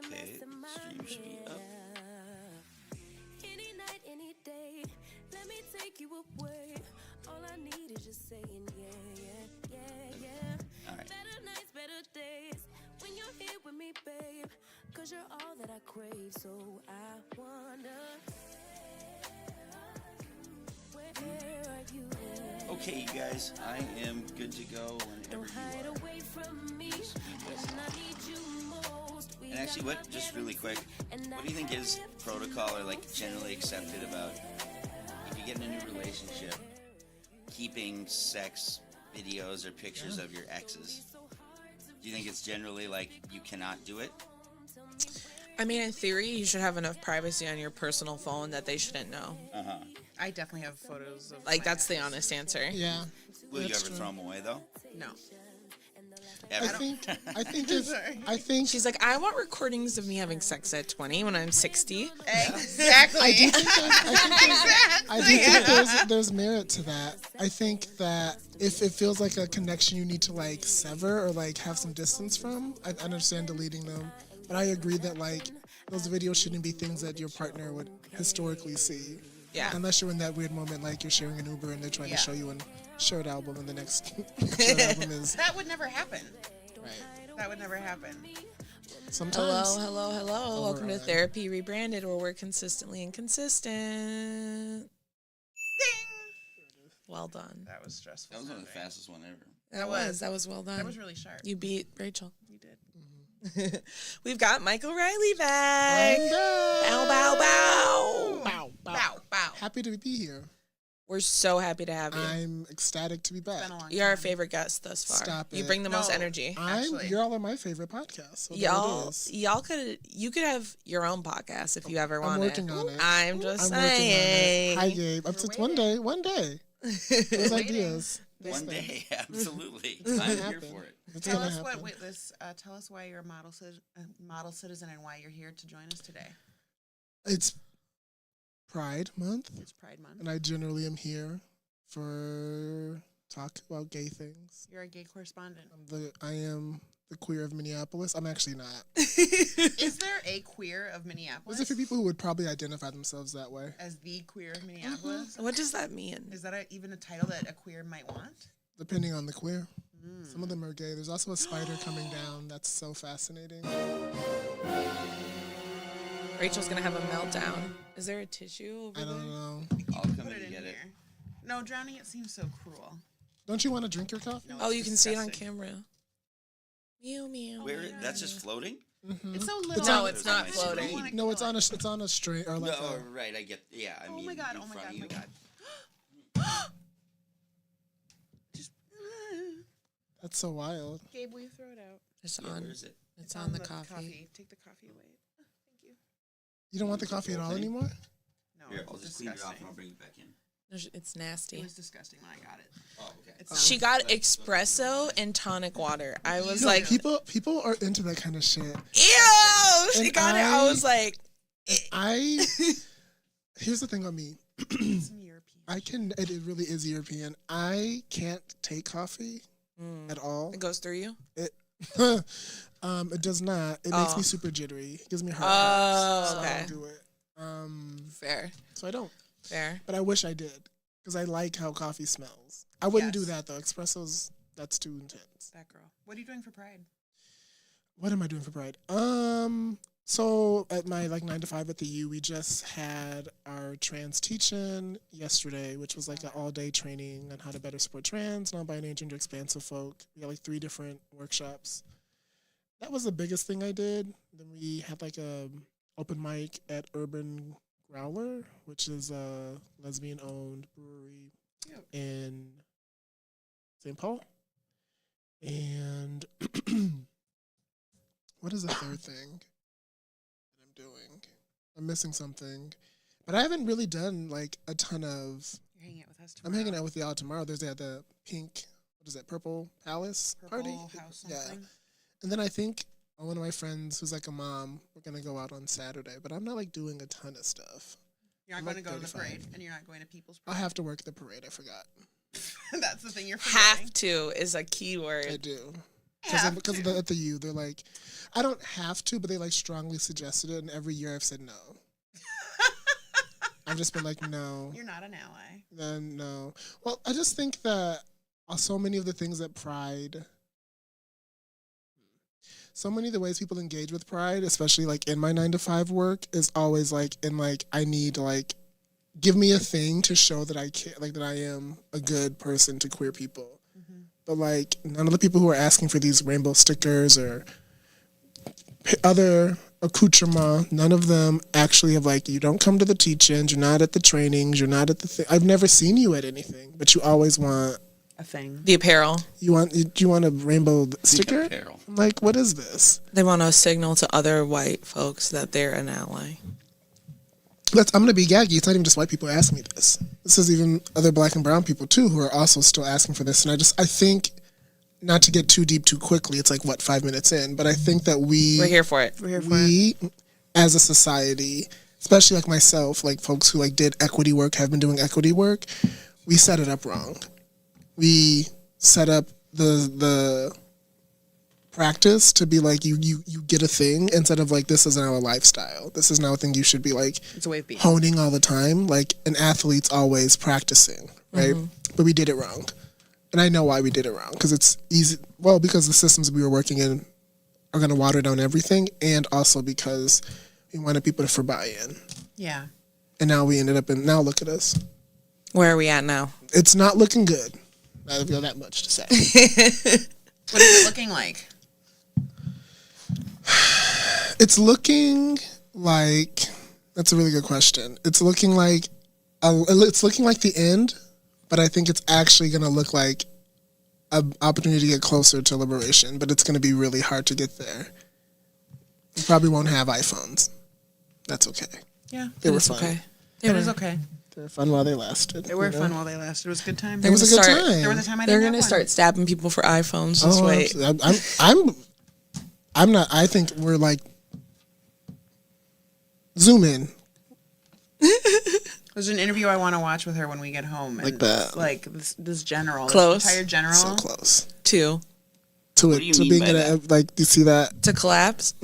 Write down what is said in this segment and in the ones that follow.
Okay, stream should be up. Any night, any day, let me take you away. All I need is just saying yeah. All right. Better nights, better days, when you're here with me, babe. Cause you're all that I crave, so I wonder, where are you? Okay, you guys, I am good to go whenever Don't hide you are. away from me when I need you most. And actually, what, just really quick, what do you think is protocol or like generally accepted about if you get in a new relationship, keeping sex videos or pictures of your exes? Do you think it's generally like you cannot do it? I mean, in theory, you should have enough privacy on your personal phone that they shouldn't know. Uh-huh. I definitely have photos of Like, my that's the ex. honest answer. Yeah. Will you That's ever true. throw them away though? No. Ever? I think She's like, I want recordings of me having sex at 20 when I'm 60. Exactly. I do think there's merit to that. I think that if it feels like a connection you need to like sever or like have some distance from, I understand deleting them. But I agree that like those videos shouldn't be things that your partner would historically see. Yeah. Unless you're in that weird moment like you're sharing an Uber and they're trying Yeah. to show you a shirt album and the next shirt album is That would never happen. right. That would never happen. Sometimes. Hello. Welcome to Override. Therapy Rebranded, where we're consistently inconsistent. Ding! Well done. That was stressful. That was one of the sounding. fastest one ever. That was well done. That was really sharp. You beat Rachel. You did. We've got Mycall Riley back. Bow, bow, bow. Bow, bow. Bow, bow. Happy to be here. We're so happy to have you. I'm ecstatic to be back. It's been a long You're our time. favorite guest thus far. Stop You it. bring the most No. energy. Actually. Y'all are my favorite podcast. So You could have your own podcast if you ever I'm want working it. on it. I'm just I'm working on saying. it. Hi, Gabe. Up to one day. Those ideas. One day, absolutely. It's I'm gonna here happen. for it. It's Tell gonna us happen. tell us why you're a model citizen and why you're here to join us today. It's Pride Month, It's Pride Month. and I generally am here for talk about gay things. You're a gay correspondent. I am the queer of Minneapolis. I'm actually not. Is there a queer of Minneapolis? There's a few people who would probably identify themselves that way. As the queer of Minneapolis? What does that mean? Is that even a title that a queer might want? Depending on the queer. Some of them are gay. There's also a spider coming down. That's so fascinating. Rachel's gonna have a meltdown. Is there a tissue over I there? don't know. I'll come Put in it and in get it. here. No, drowning it seems so cruel. Don't you want to drink your coffee? No, Oh, it's you can see it on disgusting. camera. Meow meow. Where? That's just floating? It's so little. No, it's not I just floating. don't wanna No, kill it's it. on a string or like No, a, right. I get. Yeah, I Oh mean, my God, in oh my front God, of you. oh my God. Just that's so wild. Gabe, will you throw it out? It's Yeah, on. where is it? It's on the coffee. Take the coffee away. Thank you. You don't want the coffee at all Thing? anymore? No, Here, I'll it's just clean it off disgusting. and I'll bring it back in. It's It nasty. was disgusting when I got it. Oh, okay. It's She got espresso and tonic water. I was No, like, people are into that kind of shit. ew! She And got it. I was like, Here's the thing on me. Some European. It really is European. I can't take coffee at all. it goes through you. It does not. It makes Oh. me super jittery. It gives me heart Oh, attacks. So I okay. don't do it. Fair. So I don't. Fair. But I wish I did. Because I like how coffee smells. I wouldn't do Yes. that though. Espressos, that's too intense. That girl. What are you doing for Pride? What am I doing for Pride? So at my 9 to 5 at the U, we just had our trans teach-in yesterday, which was like an all-day training on how to better support trans, non-binary, gender expansive folk. We had 3 different workshops. That was the biggest thing I did. Then we had a open mic at Urban Growler, which is a lesbian-owned brewery Cute. in St. Paul. And what is the third thing that I'm doing? I'm missing something. But I haven't really done a ton of... You're hanging out with us I'm tomorrow. hanging out with y'all tomorrow. There's the pink, what is that, Purple Palace party? Purple House Yeah. something. And then I think one of my friends who's a mom, we're going to go out on Saturday. But I'm not doing a ton of stuff. You're I'm not going to go to the 35. parade, and you're not going to People's I'll Parade. have to work the parade. I forgot. That's the thing you're forgetting. Have to is a key I word. do. Because at the U, they're like, I don't have to, but they like strongly suggested it, and every year I've said no. I've just been like, no. You're not an ally. Then no. Well, I just think that so many of the things that Pride, so many of the ways people engage with Pride, especially like in my 9-to-5 work, is always like in like I need to like give me a thing to show that I can, like that I am a good person to queer people. But like none of the people who are asking for these rainbow stickers or other accoutrement, none of them actually have like, you don't come to the teach-ins, you're not at the trainings, you're not at the thing. I've never seen you at anything, but you always want A thing. The apparel. do you want a rainbow sticker? Apparel. I'm like, what is this? They want to signal to other white folks that they're an ally. I'm gonna be gaggy. It's not even just white people asking me this. This is even other black and brown people too who are also still asking for this. And I think, not to get too deep too quickly, it's like, what, 5 minutes in, but I think that We're here for it. we as a society, especially like myself, like folks who like did equity work, have been doing equity work, we set it up wrong. We set up the practice to be like, you get a thing instead of like, this is now a lifestyle. This is now a thing you should be like It's a way of being. honing all the time. Like an athlete's always practicing, right? But we did it wrong. And I know why we did it wrong, because it's easy. Well, because the systems we were working in are going to water down everything, and also because we wanted people for buy-in. Yeah. And now we ended up now look at us. Where are we at now? It's not looking good. I don't feel that much to say. What is it looking like? It's looking like, that's a really good question. It's looking like the end, but I think it's actually going to look like an opportunity to get closer to liberation, but it's going to be really hard to get there. We probably won't have iPhones. That's okay. Yeah. They were It's fun. okay. It was okay. They were fun while they lasted. They were fun while they lasted. It was a good time. It was a good Start- time. There was a time I They're didn't going to have start stabbing people for iPhones. Just wait. I'm not. I think we're like, zoom in. There's an interview I want to watch with her when we get home. And Like that. Like this general. Close. This retired general. So close Two. to do you it, to mean being by in that? like, do you see that? To collapse?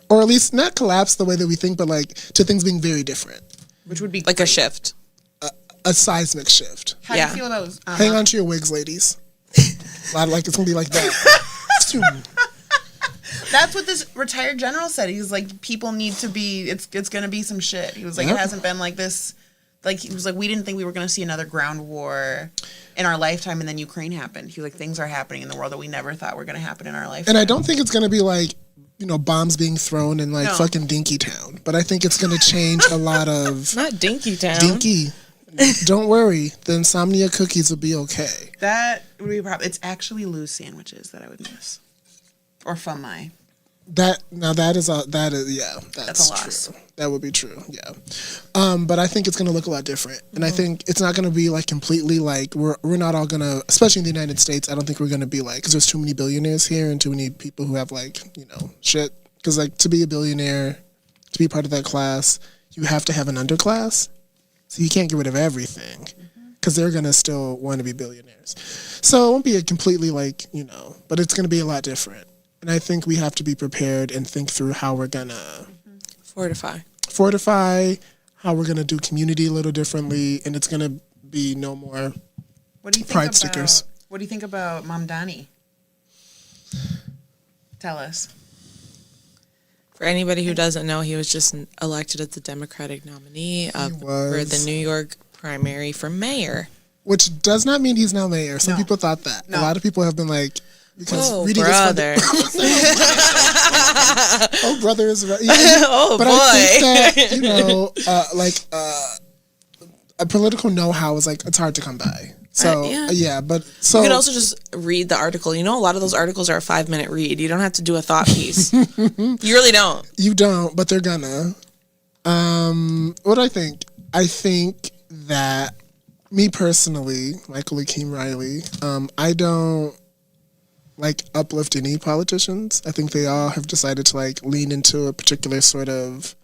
Or at least not collapse the way that we think, but like to things being very different. Which would be Like a great. shift. A seismic shift. How do Yeah. you feel about Hang on to your wigs, ladies. A lot of, like, it's gonna be like that. That's what this retired general said. He's like, people need to be. It's gonna be some shit. He was like, Yep. it hasn't been like this. Like he was like, we didn't think we were gonna see another ground war in our lifetime, and then Ukraine happened. He was like, things are happening in the world that we never thought were gonna happen in our lifetime. And I don't think it's gonna be like, bombs being thrown in like No. fucking Dinky Town. But I think it's gonna change a lot of Not Dinky Town. Dinky. Don't worry, the insomnia cookies will be okay. That would be a problem. It's actually Lou's sandwiches that I would miss, or Famai. That's That's a loss. true. That would be true, yeah. But I think it's gonna look a lot different, and I think it's not gonna be like completely like we're not all gonna, especially in the United States. I don't think we're gonna be like, because there's too many billionaires here and too many people who have like shit. Because like to be a billionaire, to be part of that class, you have to have an underclass, so you can't get rid of everything. Because they're gonna still want to be billionaires, so it won't be a completely like but it's gonna be a lot different. And I think we have to be prepared and think through how we're going to fortify, how we're going to do community a little differently, and it's going to be no more What do you think pride about, stickers. What do you think about Mamdani? Tell us. For anybody who doesn't know, he was just elected as the Democratic nominee for the New York primary for mayor. Which does not mean he's now mayor. Some No. people thought that. No. A lot of people have been like, because Oh, reading brother. oh, brother is right. Oh, but boy. I think that, a political know-how is like, it's hard to come by. So, yeah. but so. You could also just read the article. A lot of those articles are a 5-minute read. You don't have to do a thought piece. You really don't. You don't, but they're gonna. What do I think? I think that me personally, Mycall Riley, I don't uplift any politicians. I think they all have decided to lean into a particular sort of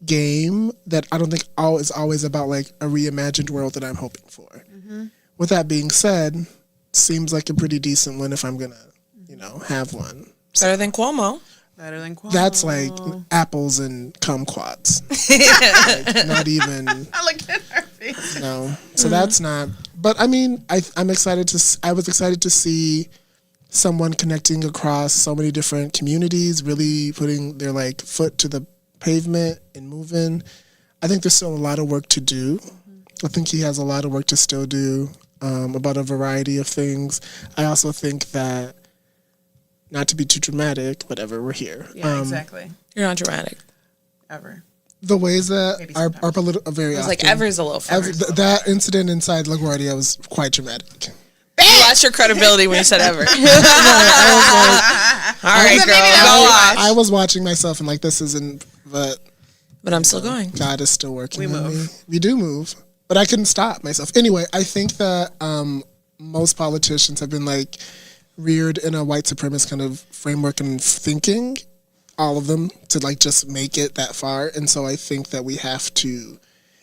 game that I don't think is always about a reimagined world that I'm hoping for. Mm-hmm. With that being said, seems like a pretty decent one if I'm gonna have one. Better than Cuomo. Better than Cuomo. That's like apples and kumquats. Like, not even. I look at her face. No, so that's not. But I mean, I'm excited to. I was excited to see someone connecting across so many different communities, really putting their like foot to the pavement and moving. I think there's still a lot of work to do. I think he has a lot of work to still do about a variety of things. I also think that, not to be too dramatic, whatever, we're here. Yeah, exactly. You're not dramatic. Ever. The ways that Maybe are sometimes. political, very It's often. like ever's a little far. That incident inside LaGuardia was quite dramatic. You lost your credibility when you said ever. All right, Maybe girl, that go was- on. I was watching myself and like, this isn't, but But I'm still going. God is still working We on move. me. We do move, but I couldn't stop myself. Anyway, I think that most politicians have been like reared in a white supremacist kind of framework and thinking, all of them, to like just make it that far. And so I think that we have to,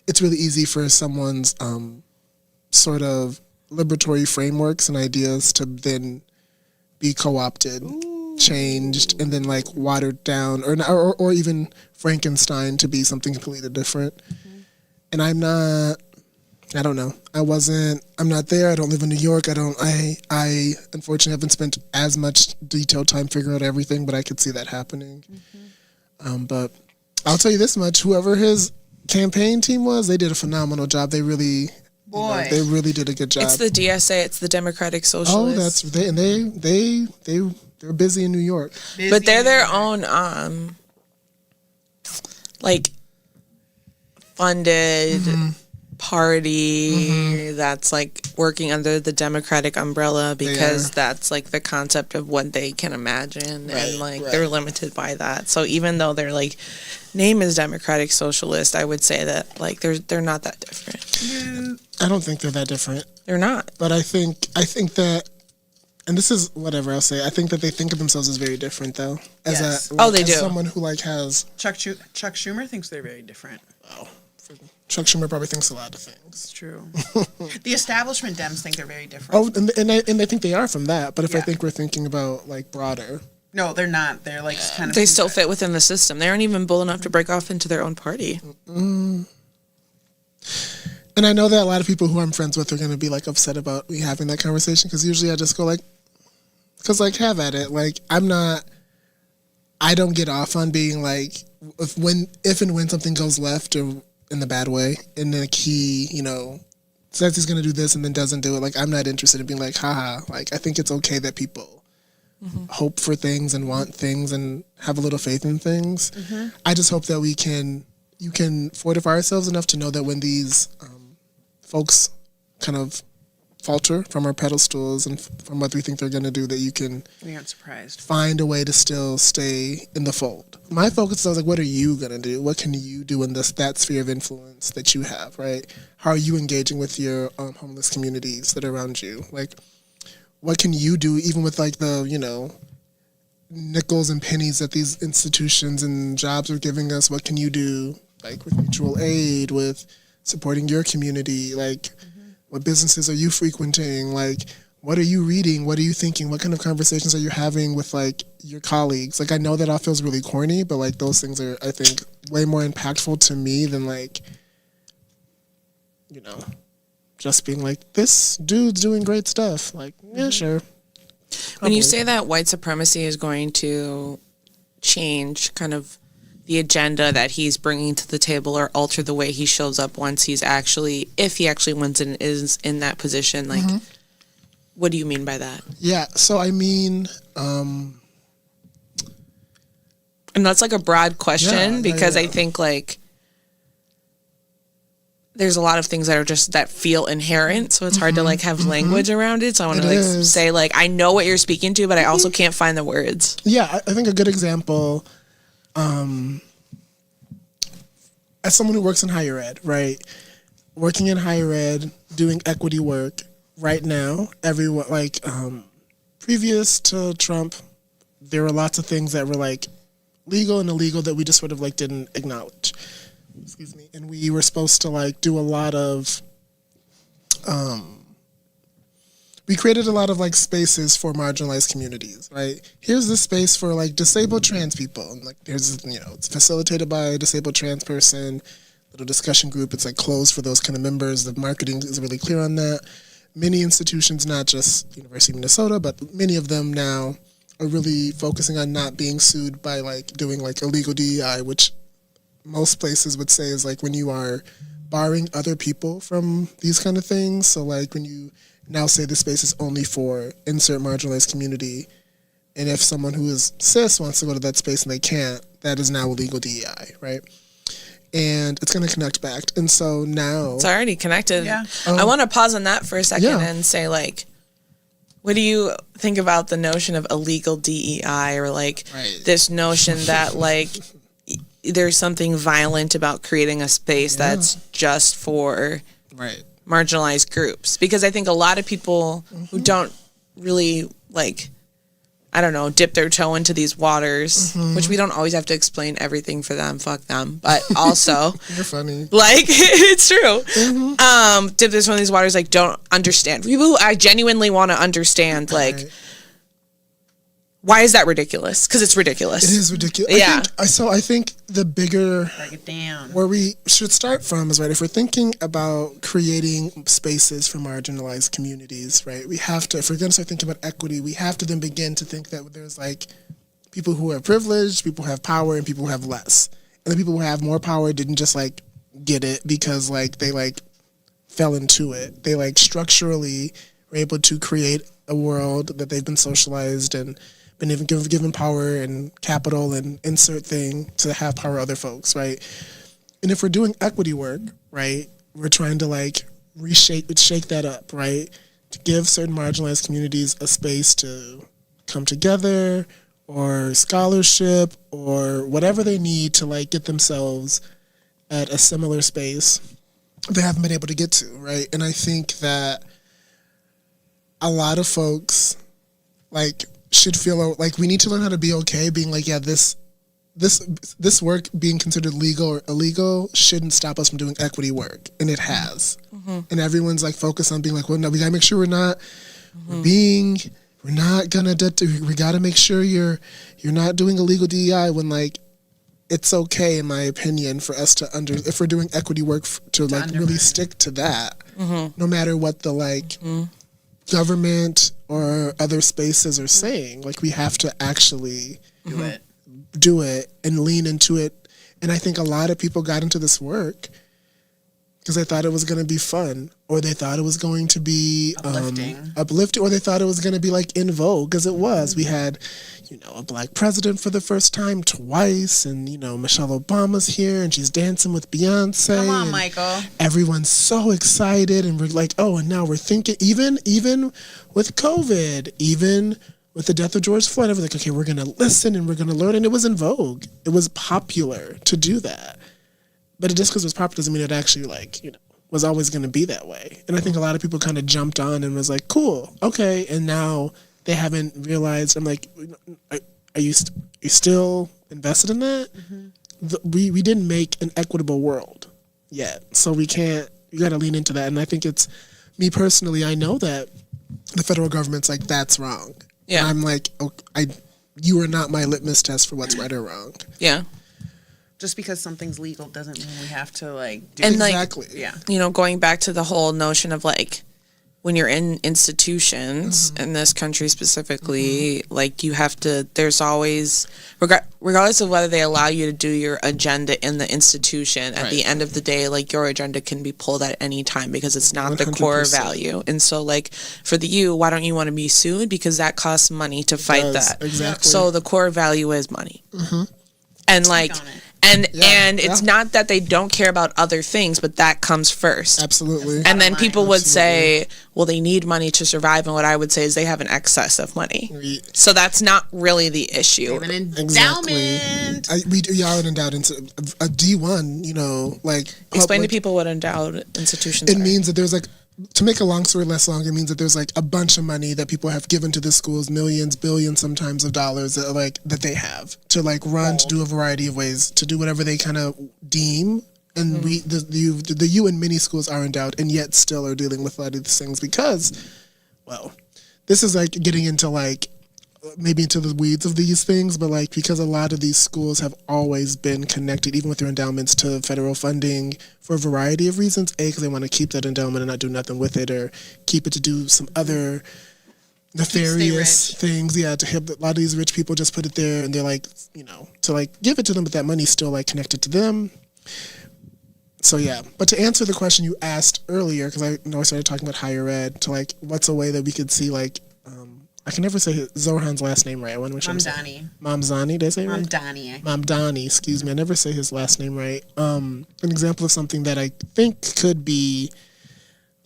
it's really easy for someone's sort of liberatory frameworks and ideas to then be co-opted, changed, and then like watered down, or even Frankenstein to be something completely different. And I'm not there. I don't live in New York. I unfortunately haven't spent as much detailed time figuring out everything, but I could see that happening. But I'll tell you this much: whoever his campaign team was, they did a phenomenal job. They really, Boy. they really did a good job. It's the DSA. It's the Democratic Oh, Socialists. they're busy in New York. But they're their own, like, funded party that's like working under the Democratic umbrella because that's like the concept of what they can imagine, and like they're limited by that. So even though their like name is Democratic Socialist, I would say that like they're not that different. I don't think they're that different. They're not. But I think that, and this is whatever I'll say, I think that they think of themselves as very different, though. As Yes. They do. Someone who like has Chuck Schumer thinks they're very different. Chuck Schumer probably thinks a lot of things. It's true. The establishment Dems think they're very different. Oh, and I think they are from that. But if I Yeah. think we're thinking about like broader, No, they're not. They're like kind of. They still fit within the system. They aren't even bold enough to break off into their own party. and I know that a lot of people who I'm friends with are going to be like upset about me having that conversation, because usually I just go like, have at it. Like I don't get off on being like, if and when something goes left or in the bad way, and then he, says he's going to do this and then doesn't do it. Like, I'm not interested in being like, haha. Like, I think it's okay that people hope for things and want things and have a little faith in things. I just hope that you can fortify ourselves enough to know that when these folks kind of falter from our pedestals and from what we think they're going to do, that you can We aren't surprised. find a way to still stay in the fold. My focus is like, what are you going to do? What can you do in that sphere of influence that you have, right? How are you engaging with your homeless communities that are around you? Like, what can you do even with like the, nickels and pennies that these institutions and jobs are giving us? What can you do like with mutual aid, with supporting your community? Like, what businesses are you frequenting? Like, what are you reading? What are you thinking? What kind of conversations are you having with like your colleagues? Like, I know that all feels really corny, but like those things are, I think, way more impactful to me than like, just being like, this dude's doing great stuff. Like, yeah, sure. When you say that white supremacy is going to change kind of the agenda that he's bringing to the table or alter the way he shows up once if he actually wins and is in that position, like, what do you mean by that? Yeah, so I mean, And that's like a broad question because I think like there's a lot of things that are just that feel inherent, so it's hard to like have language around it. So I want to like say like I know what you're speaking to, but I also can't find the words. Yeah, I think a good example, as someone who works in higher ed, right? Working in higher ed, doing equity work right now, everyone like previous to Trump, there were lots of things that were like legal and illegal that we just sort of like didn't acknowledge. Excuse me. And we were supposed to like do a lot of we created a lot of like spaces for marginalized communities, right? Here's this space for like disabled trans people. And like here's, it's facilitated by a disabled trans person, little discussion group. It's like closed for those kind of members. The marketing is really clear on that. Many institutions, not just University of Minnesota, but many of them now are really focusing on not being sued by like doing like illegal DEI, which most places would say is like when you are barring other people from these kind of things. So like when you now say the space is only for insert marginalized community, and if someone who is cis wants to go to that space and they can't, that is now illegal DEI, right? And it's going to connect back. And so now... It's already connected. Yeah. I want to pause on that for a second Yeah. and say, like, what do you think about the notion of illegal DEI, or like this notion that like there's something violent about creating a space that's just for marginalized groups? Because I think a lot of people who don't really like, I don't know, dip their toe into these waters, which we don't always have to explain everything for them, fuck them, but also You're funny. like it's true. Dip their toe in these waters, like don't understand. People who I genuinely want to understand, like why is that ridiculous? Because it's ridiculous. It is ridiculous. Yeah. I think the bigger... Break it down. Where we should start from is, right, if we're thinking about creating spaces for marginalized communities, right, we have to, if we're going to start thinking about equity, we have to then begin to think that there's, like, people who are privileged, people who have power, and people who have less. And the people who have more power didn't just, like, get it because, like, they, like, fell into it. They, like, structurally were able to create a world that they've been socialized and been even given power and capital and insert thing to have power other folks, right? And if we're doing equity work, right, we're trying to like shake that up, right? To give certain marginalized communities a space to come together or scholarship or whatever they need to like get themselves at a similar space they haven't been able to get to, right? And I think that a lot of folks like should feel like we need to learn how to be okay being like, yeah, this work being considered legal or illegal shouldn't stop us from doing equity work, and it has. And everyone's like focused on being like, well, no, we gotta make sure we gotta make sure you're not doing illegal DEI, when like it's okay, in my opinion, for us to if we're doing equity work to like really stick to that, no matter what the like government or other spaces are saying. Like we have to actually do it and lean into it. And I think a lot of people got into this work because they thought it was going to be fun, or they thought it was going to be uplifting, or they thought it was going to be like in vogue, because it was. We had, a black president for the first time twice, and Michelle Obama's here and she's dancing with Beyonce. Come on, Mycall. Everyone's so excited, and we're like, oh, and now we're thinking, even with COVID, even with the death of George Floyd, everyone's like, okay, we're going to listen and we're going to learn, and it was in vogue. It was popular to do that. But just because it was popular doesn't mean it actually, was always going to be that way. And I think a lot of people kind of jumped on and was like, cool, okay. And now they haven't realized. I'm like, are you still invested in that? We didn't make an equitable world yet. So you got to lean into that. And I think it's, me personally, I know that the federal government's like, that's wrong. Yeah. And I'm like, you are not my litmus test for what's right or wrong. Yeah. Just because something's legal doesn't mean we have to do and exactly. Going back to the whole notion of like when you're in institutions in this country specifically, like you have to, there's always, regardless of whether they allow you to do your agenda in the institution, at the end of the day, like your agenda can be pulled at any time because it's not 100%. The core value. And so like for the U, why don't you want to be sued? Because that costs money to fight that. Exactly. So the core value is money. And like, and it's not that they don't care about other things, but that comes first. Absolutely. And then people would say, well, they need money to survive. And what I would say is they have an excess of money. So that's not really the issue. An endowment. We are endowed into a D1, like. Explain to people what endowed institutions are. It are. means that there's like, to make a long story less long, it means that there's like a bunch of money that people have given to the schools, millions, billions sometimes of dollars that they have to like run, to do a variety of ways, to do whatever they kind of deem. And the U and many schools are endowed, and yet still are dealing with a lot of these things because well, this is like getting into like maybe into the weeds of these things, but like because a lot of these schools have always been connected, even with their endowments, to federal funding for a variety of reasons. A, because they want to keep that endowment and not do nothing with it, or keep it to do some other nefarious things. Yeah, to help a lot of these rich people just put it there, and they're like, you know, to like give it to them, but that money's still like connected to them. So yeah, but to answer the question you asked earlier, because I know I started talking about higher ed, to like what's a way that we could see like I can never say Zohan's last name right. I want to make sure Mamdani. Mamdani, did I say it right? Mamdani. Mamdani, excuse me. I never say his last name right. An example of something that I think could be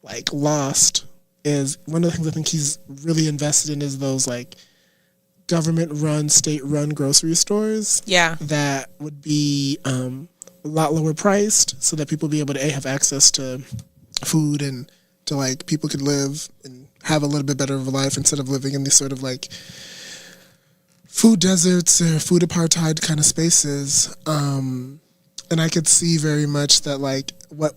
like lost is one of the things I think he's really invested in is those like government-run, state-run grocery stores. Yeah. That would be a lot lower priced, so that people would be able to have access to food, and to like people could live and have a little bit better of a life instead of living in these sort of like food deserts or food apartheid kind of spaces. And I could see very much that like what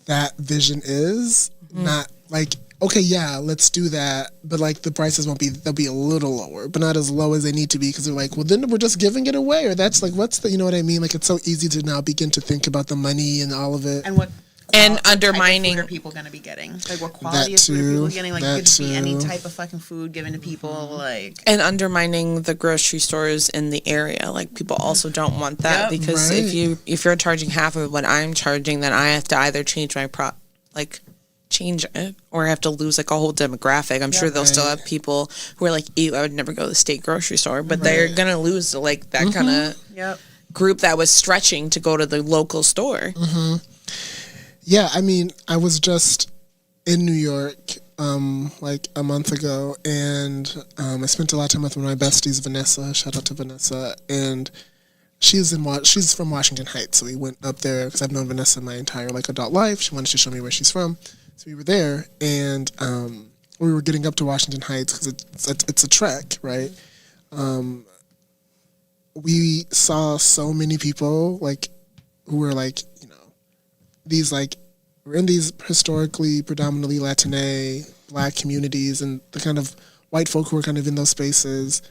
that vision is, not like, okay, yeah, let's do that, but like the prices they'll be a little lower, but not as low as they need to be, because they're like, well, then we're just giving it away, or that's like, what's the, you know what I mean? Like, it's so easy to now begin to think about the money and all of it. And what and undermining, what are people going to be getting? Like, what quality of food are people getting? Like, it could just be any type of fucking food given to people. Like, and undermining the grocery stores in the area. Like, people also don't want that, because if you're charging half of what I'm charging, then I have to either change my change it, or I have to lose like a whole demographic. I'm sure they'll still have people who are like, ew, I would never go to the state grocery store, but they're gonna lose like that kind of group that was stretching to go to the local store. Yeah, I mean, I was just in New York like a month ago, and I spent a lot of time with one of my besties, Vanessa. Shout out to Vanessa. And she's from Washington Heights, so we went up there because I've known Vanessa my entire like adult life. She wanted to show me where she's from, so we were there, and we were getting up to Washington Heights because it's a trek, right? We saw so many people like who were like, you know, these like, we're in these historically predominantly Latine black communities, and the kind of white folk who were kind of in those spaces,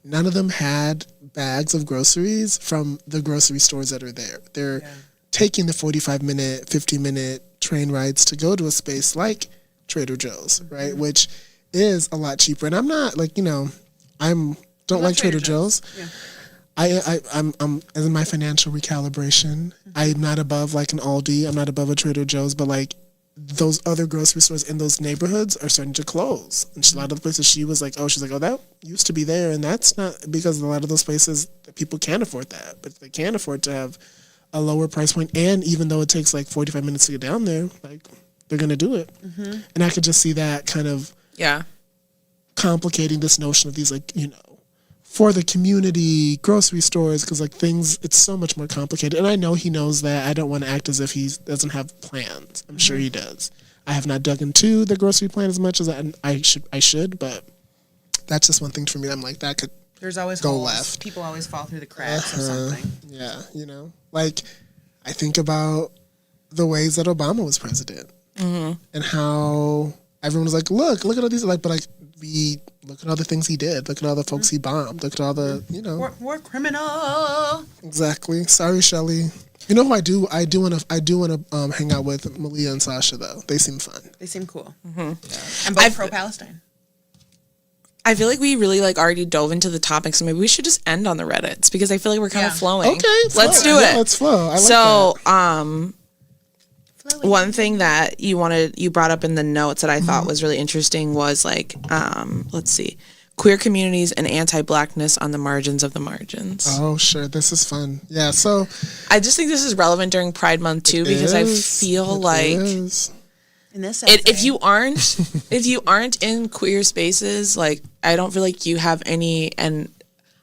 none of them had bags of groceries from the grocery stores that are there. They're taking the 45-minute, 50-minute train rides to go to a space like Trader Joe's, right? Which is a lot cheaper. And I'm not like, you know, don't like Trader Joe's. Yeah. I'm as in my financial recalibration, I'm not above like an Aldi, I'm not above a Trader Joe's, but like those other grocery stores in those neighborhoods are starting to close. And a lot of the places she was like, she's like, oh, that used to be there, and that's not, because a lot of those places people can't afford that, but they can afford to have a lower price point, and even though it takes like 45 minutes to get down there, like they're gonna do it. And I could just see that kind of complicating this notion of these like, you know, for the community grocery stores, because like things, it's so much more complicated. And I know he knows that. I don't want to act as if he doesn't have plans. I'm sure he does. I have not dug into the grocery plan as much as I should, but that's just one thing for me. I'm like, that could there's always go holes. left. People always fall through the cracks or something. Yeah, you know, like I think about the ways that Obama was president and how everyone was like, look at all these, like, but like look at all the things he did. Look at all the folks he bombed. Look at all the, you know, war criminal. Exactly. Sorry, Shelly. You know who I do want to hang out with? Malia and Sasha, though. They seem fun. They seem cool. And both pro-Palestine. I feel like we really like already dove into the topic, so maybe we should just end on the Reddits, because I feel like we're kind of flowing. Okay, let's do it. Yeah, let's flow. I like that. One thing that you brought up in the notes that I thought was really interesting was like, let's see, queer communities and anti-blackness on the margins of the margins. Oh, sure. This is fun. Yeah. So I just think this is relevant during Pride Month too, because I feel like in this if you aren't in queer spaces, like I don't feel like you have any, and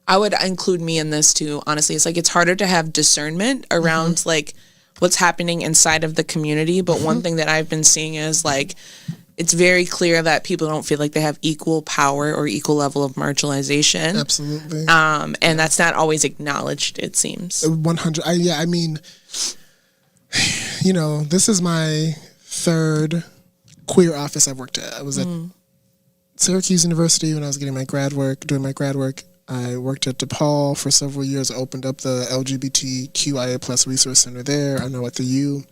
I would include me in this too, honestly. It's like it's harder to have discernment around like what's happening inside of the community. But one thing that I've been seeing is like it's very clear that people don't feel like they have equal power or equal level of marginalization. Absolutely. And that's not always acknowledged, it seems. 100. I mean, you know, this is my third queer office I've worked at. I was at Syracuse University when I was getting my grad work. Doing my grad work, I worked at DePaul for several years. I opened up the LGBTQIA plus resource center there. I know at the U.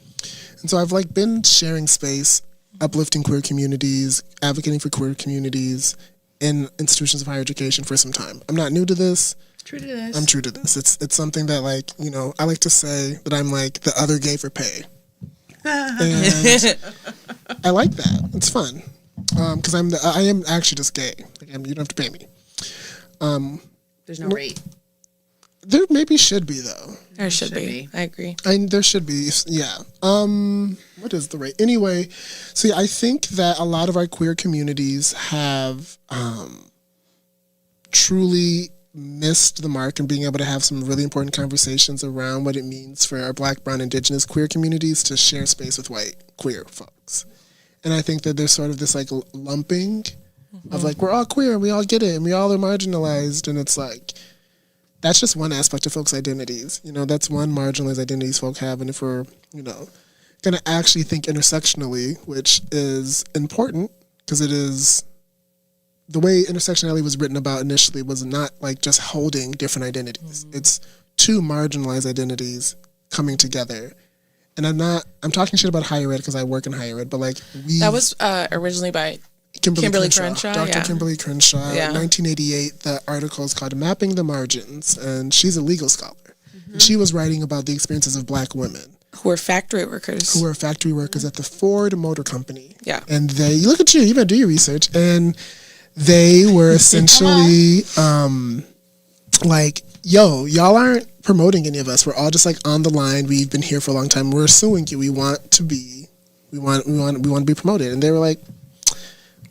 And so I've like been sharing space, uplifting queer communities, advocating for queer communities in institutions of higher education for some time. I'm not new to this. True to this. I'm true to this. It's something that like, you know, I like to say that I'm like the other gay for pay. And I like that. It's fun. Because I am actually just gay. Like, you don't have to pay me. There's no rate. There maybe should be though. There should be. I agree. There should be. Yeah. What is the rate? Anyway, so yeah, I think that a lot of our queer communities have truly missed the mark in being able to have some really important conversations around what it means for our Black, Brown, Indigenous queer communities to share space with white queer folks. And I think that there's sort of this like lumping of like, we're all queer and we all get it and we all are marginalized. And it's like, that's just one aspect of folks' identities. You know, that's one marginalized identities folk have. And if we're, you know, going to actually think intersectionally, which is important because it is, the way intersectionality was written about initially was not like just holding different identities. It's two marginalized identities coming together. And I'm talking shit about higher ed because I work in higher ed, but like that was originally by Kimberly Crenshaw. Dr. Kimberly Crenshaw. Yeah. In 1988, the article is called Mapping the Margins, and she's a legal scholar. And she was writing about the experiences of Black women. Who are factory workers. Who are factory workers at the Ford Motor Company. Yeah. And they, look at you better do your research. And they were essentially like, yo, y'all aren't promoting any of us. We're all just like on the line. We've been here for a long time. We're suing you. We want to be promoted. And they were like,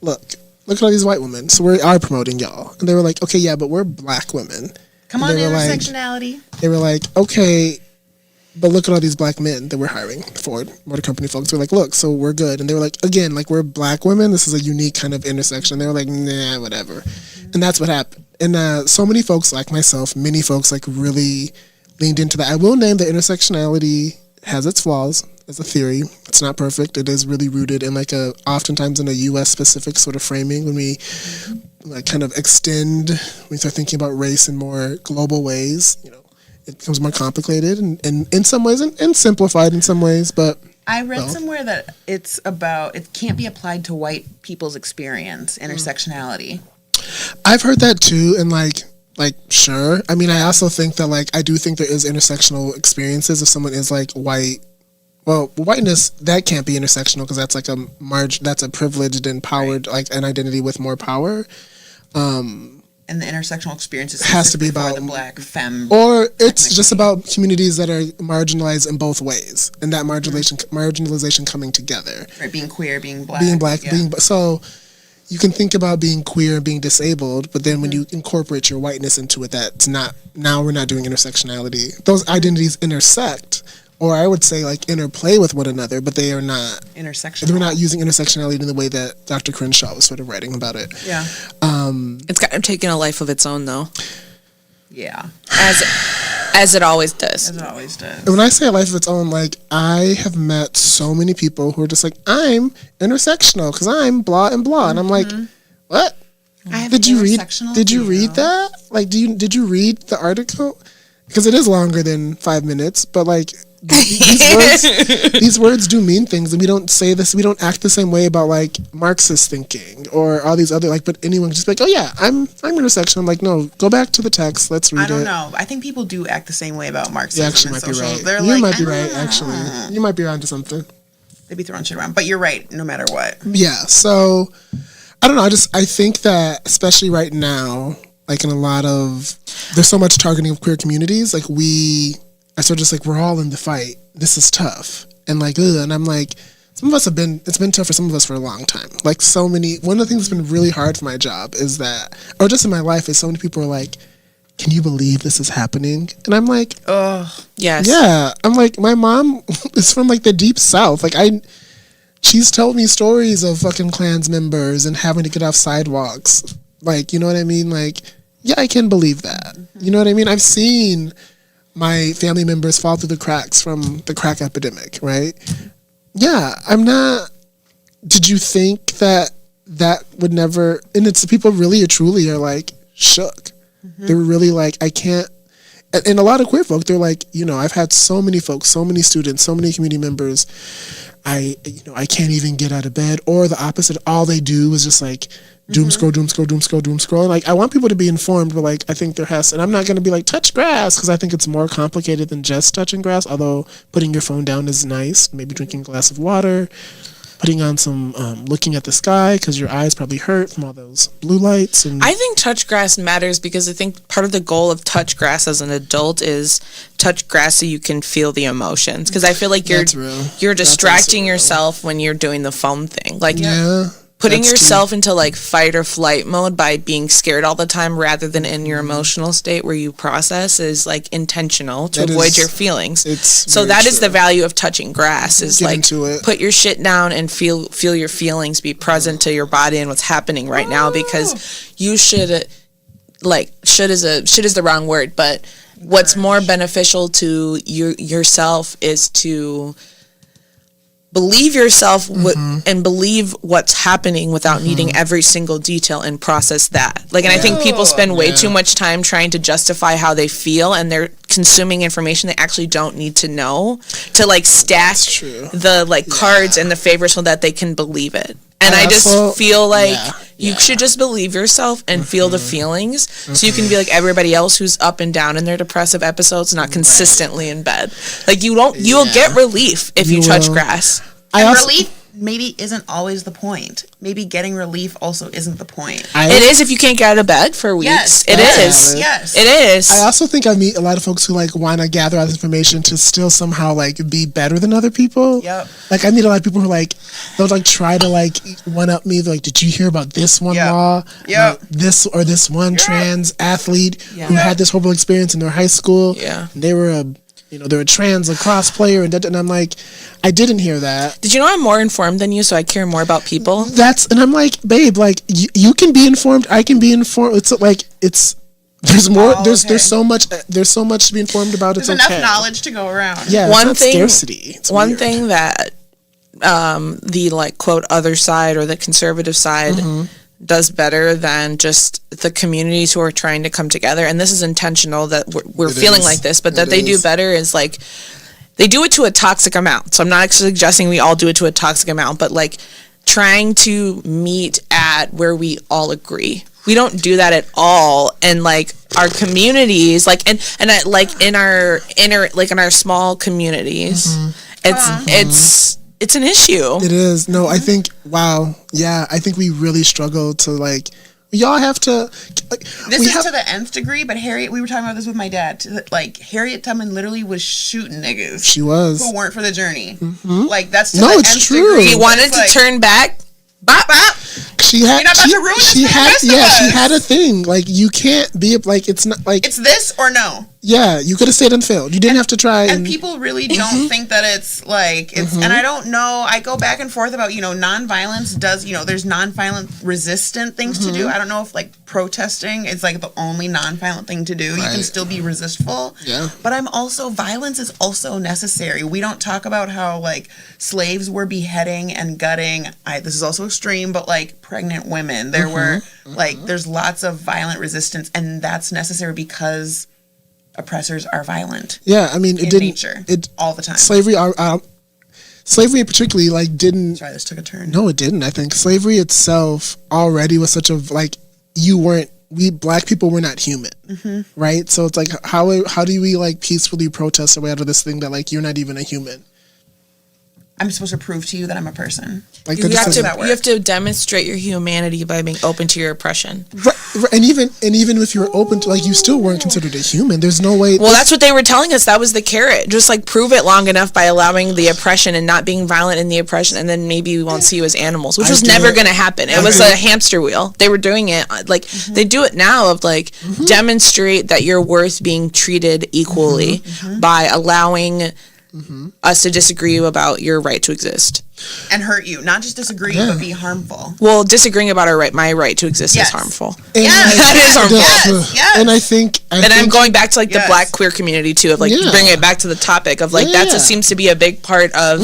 look at all these white women. So we are promoting y'all. And they were like, okay, yeah, but we're Black women. Come on, intersectionality. They were like, okay, but look at all these Black men that we're hiring. Ford Motor Company folks were like, look, so we're good. And they were like, again, like we're Black women. This is a unique kind of intersection. They were like, nah, whatever. And that's what happened. And so many folks like myself, many folks like really leaned into that. I will name that intersectionality has its flaws as a theory. It's not perfect. It is really rooted in like oftentimes in a U.S. specific sort of framing when we like kind of extend, when we start thinking about race in more global ways, you know, it becomes more complicated and in some ways and simplified in some ways, but I read somewhere that it can't be applied to white people's experience, intersectionality. I've heard that too, and like sure. I mean, I also think that like I do think there is intersectional experiences if someone is like white. Well, whiteness that can't be intersectional because that's like that's a privileged and powered like an identity with more power. And the intersectional experiences has to be about the Black femme, or it's just about communities that are marginalized in both ways, and that marginalization coming together. Right, being queer, being Black, so. You can think about being queer and being disabled, but then when you incorporate your whiteness into it, that's not, now we're not doing intersectionality. Those identities intersect, or I would say like interplay with one another, but they are not intersectional. We're not using intersectionality in the way that Dr. Crenshaw was sort of writing about it. Yeah. It's kind of taken a life of its own though. Yeah. As it always does. As it always does. When I say a life of its own, like I have met so many people who are just like, I'm intersectional because I'm blah and blah, and I'm like, what? Did you read that? Like, did you read the article? Because it is longer than 5 minutes, but like these words do mean things, and we don't say this. We don't act the same way about like Marxist thinking or all these other like. But anyone just be like, oh yeah, I'm intersectional. I'm like, no, go back to the text. Let's read it. I don't know. I think people do act the same way about Marxism. You actually might be right. They're you might be right. Actually, you might be onto something. They be throwing shit around, but you're right. No matter what. Yeah. So I don't know. I think that especially right now, like in a lot of, there's so much targeting of queer communities. Like I sort of just like, we're all in the fight. This is tough. And like, ugh, and I'm like, it's been tough for some of us for a long time. Like one of the things that's been really hard for my job is that, or just in my life, is so many people are like, can you believe this is happening? And I'm like, oh, yes. Yeah. I'm like, my mom is from like the deep South. Like she's told me stories of fucking Klans members and having to get off sidewalks. Like, you know what I mean? Like, yeah, I can believe that. You know what I mean? I've seen my family members fall through the cracks from the crack epidemic, right? Yeah, I'm not. Did you think that that would never, and it's people really or truly are like shook. They're really like, I can't, and a lot of queer folk, they're like, I've had so many folks, so many students, so many community members, I can't even get out of bed, or the opposite, all they do is just like doom scroll. Like, I want people to be informed, but like, I think there has, and I'm not going to be like, touch grass, because I think it's more complicated than just touching grass, although putting your phone down is nice, maybe drinking a glass of water, putting on some, looking at the sky, because your eyes probably hurt from all those blue lights. And I think touch grass matters because I think part of the goal of touch grass as an adult is touch grass so you can feel the emotions. Because I feel like you're distracting yourself when you're doing the phone thing. Like, putting yourself into like fight or flight mode by being scared all the time rather than in your emotional state where you process is like intentional to avoid your feelings. So that is the value of touching grass is like put your shit down and feel your feelings, be present to your body and what's happening right now, because you should, like, should is the wrong word, but what's more beneficial to yourself is to believe yourself and believe what's happening without needing every single detail and process that. Like, and I think people spend way too much time trying to justify how they feel, and they're consuming information they actually don't need to know to like stack the like cards in the favor so that they can believe it. And I just feel like you should just believe yourself and feel the feelings so you can be like everybody else who's up and down in their depressive episodes, not consistently in bed. Like, you'll get relief if you touch grass. Relief maybe isn't always the point. Maybe getting relief also isn't the point. It is if you can't get out of bed for weeks. It is. I also think I meet a lot of folks who like want to gather all this information to still somehow like be better than other people. Yep. Like, I meet a lot of people who like, they'll like try to like one up me. They're like, did you hear about this one law? Like, this one trans athlete who had this horrible experience in their high school. Yeah. And they were they're a trans lacrosse player, and I'm like, I didn't hear that. Did you know I'm more informed than you, so I care more about people? And I'm like, babe, like, you can be informed, I can be informed. It's like, there's more, there's so much to be informed about. There's enough knowledge to go around. Yeah, scarcity. One thing that the like quote other side or the conservative side does better than just the communities who are trying to come together, and this is intentional that we're feeling like this, but that they do better is like they do it to a toxic amount. So I'm not suggesting we all do it to a toxic amount, but like trying to meet at where we all agree. We don't do that at all, and like our communities, like and like in our small communities, it's an issue. It is. No, I think, I think we really struggle to like, y'all have to. Like, this is to the nth degree, but Harriet, we were talking about this with my dad. Like, Harriet Tubman literally was shooting niggas. She was. Who weren't for the journey. Like, that's to the nth true. degree. He wanted to turn back. Bop, bop. She had. She had a thing. Like, you can't be like, it's not like, it's this or no. Yeah, you could have stayed and failed. You didn't have to try. And people really don't think that it's like, it's, and I don't know, I go back and forth about, nonviolence does, there's nonviolent resistant things to do. I don't know if like protesting is like the only nonviolent thing to do. Right. You can still be resistful. Yeah. But violence is also necessary. We don't talk about how like slaves were beheading and gutting. This is also extreme, but like pregnant women. There were like, there's lots of violent resistance, and that's necessary because oppressors are violent. Yeah, I mean, it didn't. Nature, all the time. Slavery particularly like didn't. Sorry, this took a turn. No, it didn't. I think slavery itself already was such a like we black people were not human, right? So it's like how do we like peacefully protest our way out of this thing that like you're not even a human? I'm supposed to prove to you that I'm a person. Like, you have to demonstrate your humanity by being open to your oppression. Right. And even if you were open to, like, you still weren't considered a human. There's no way. Well, that's what they were telling us. That was the carrot. Just like prove it long enough by allowing the oppression and not being violent in the oppression, and then maybe we won't see you as animals, which was never going to happen. It was a hamster wheel. They were doing it like they do it now of like demonstrate that you're worth being treated equally by allowing us to disagree about your right to exist and hurt you, not just disagree but be harmful. Well, disagreeing about my right to exist is harmful. And that is harmful. Yes. And I think I'm going back to like the black queer community too, of like bringing it back to the topic of like that's what seems to be a big part of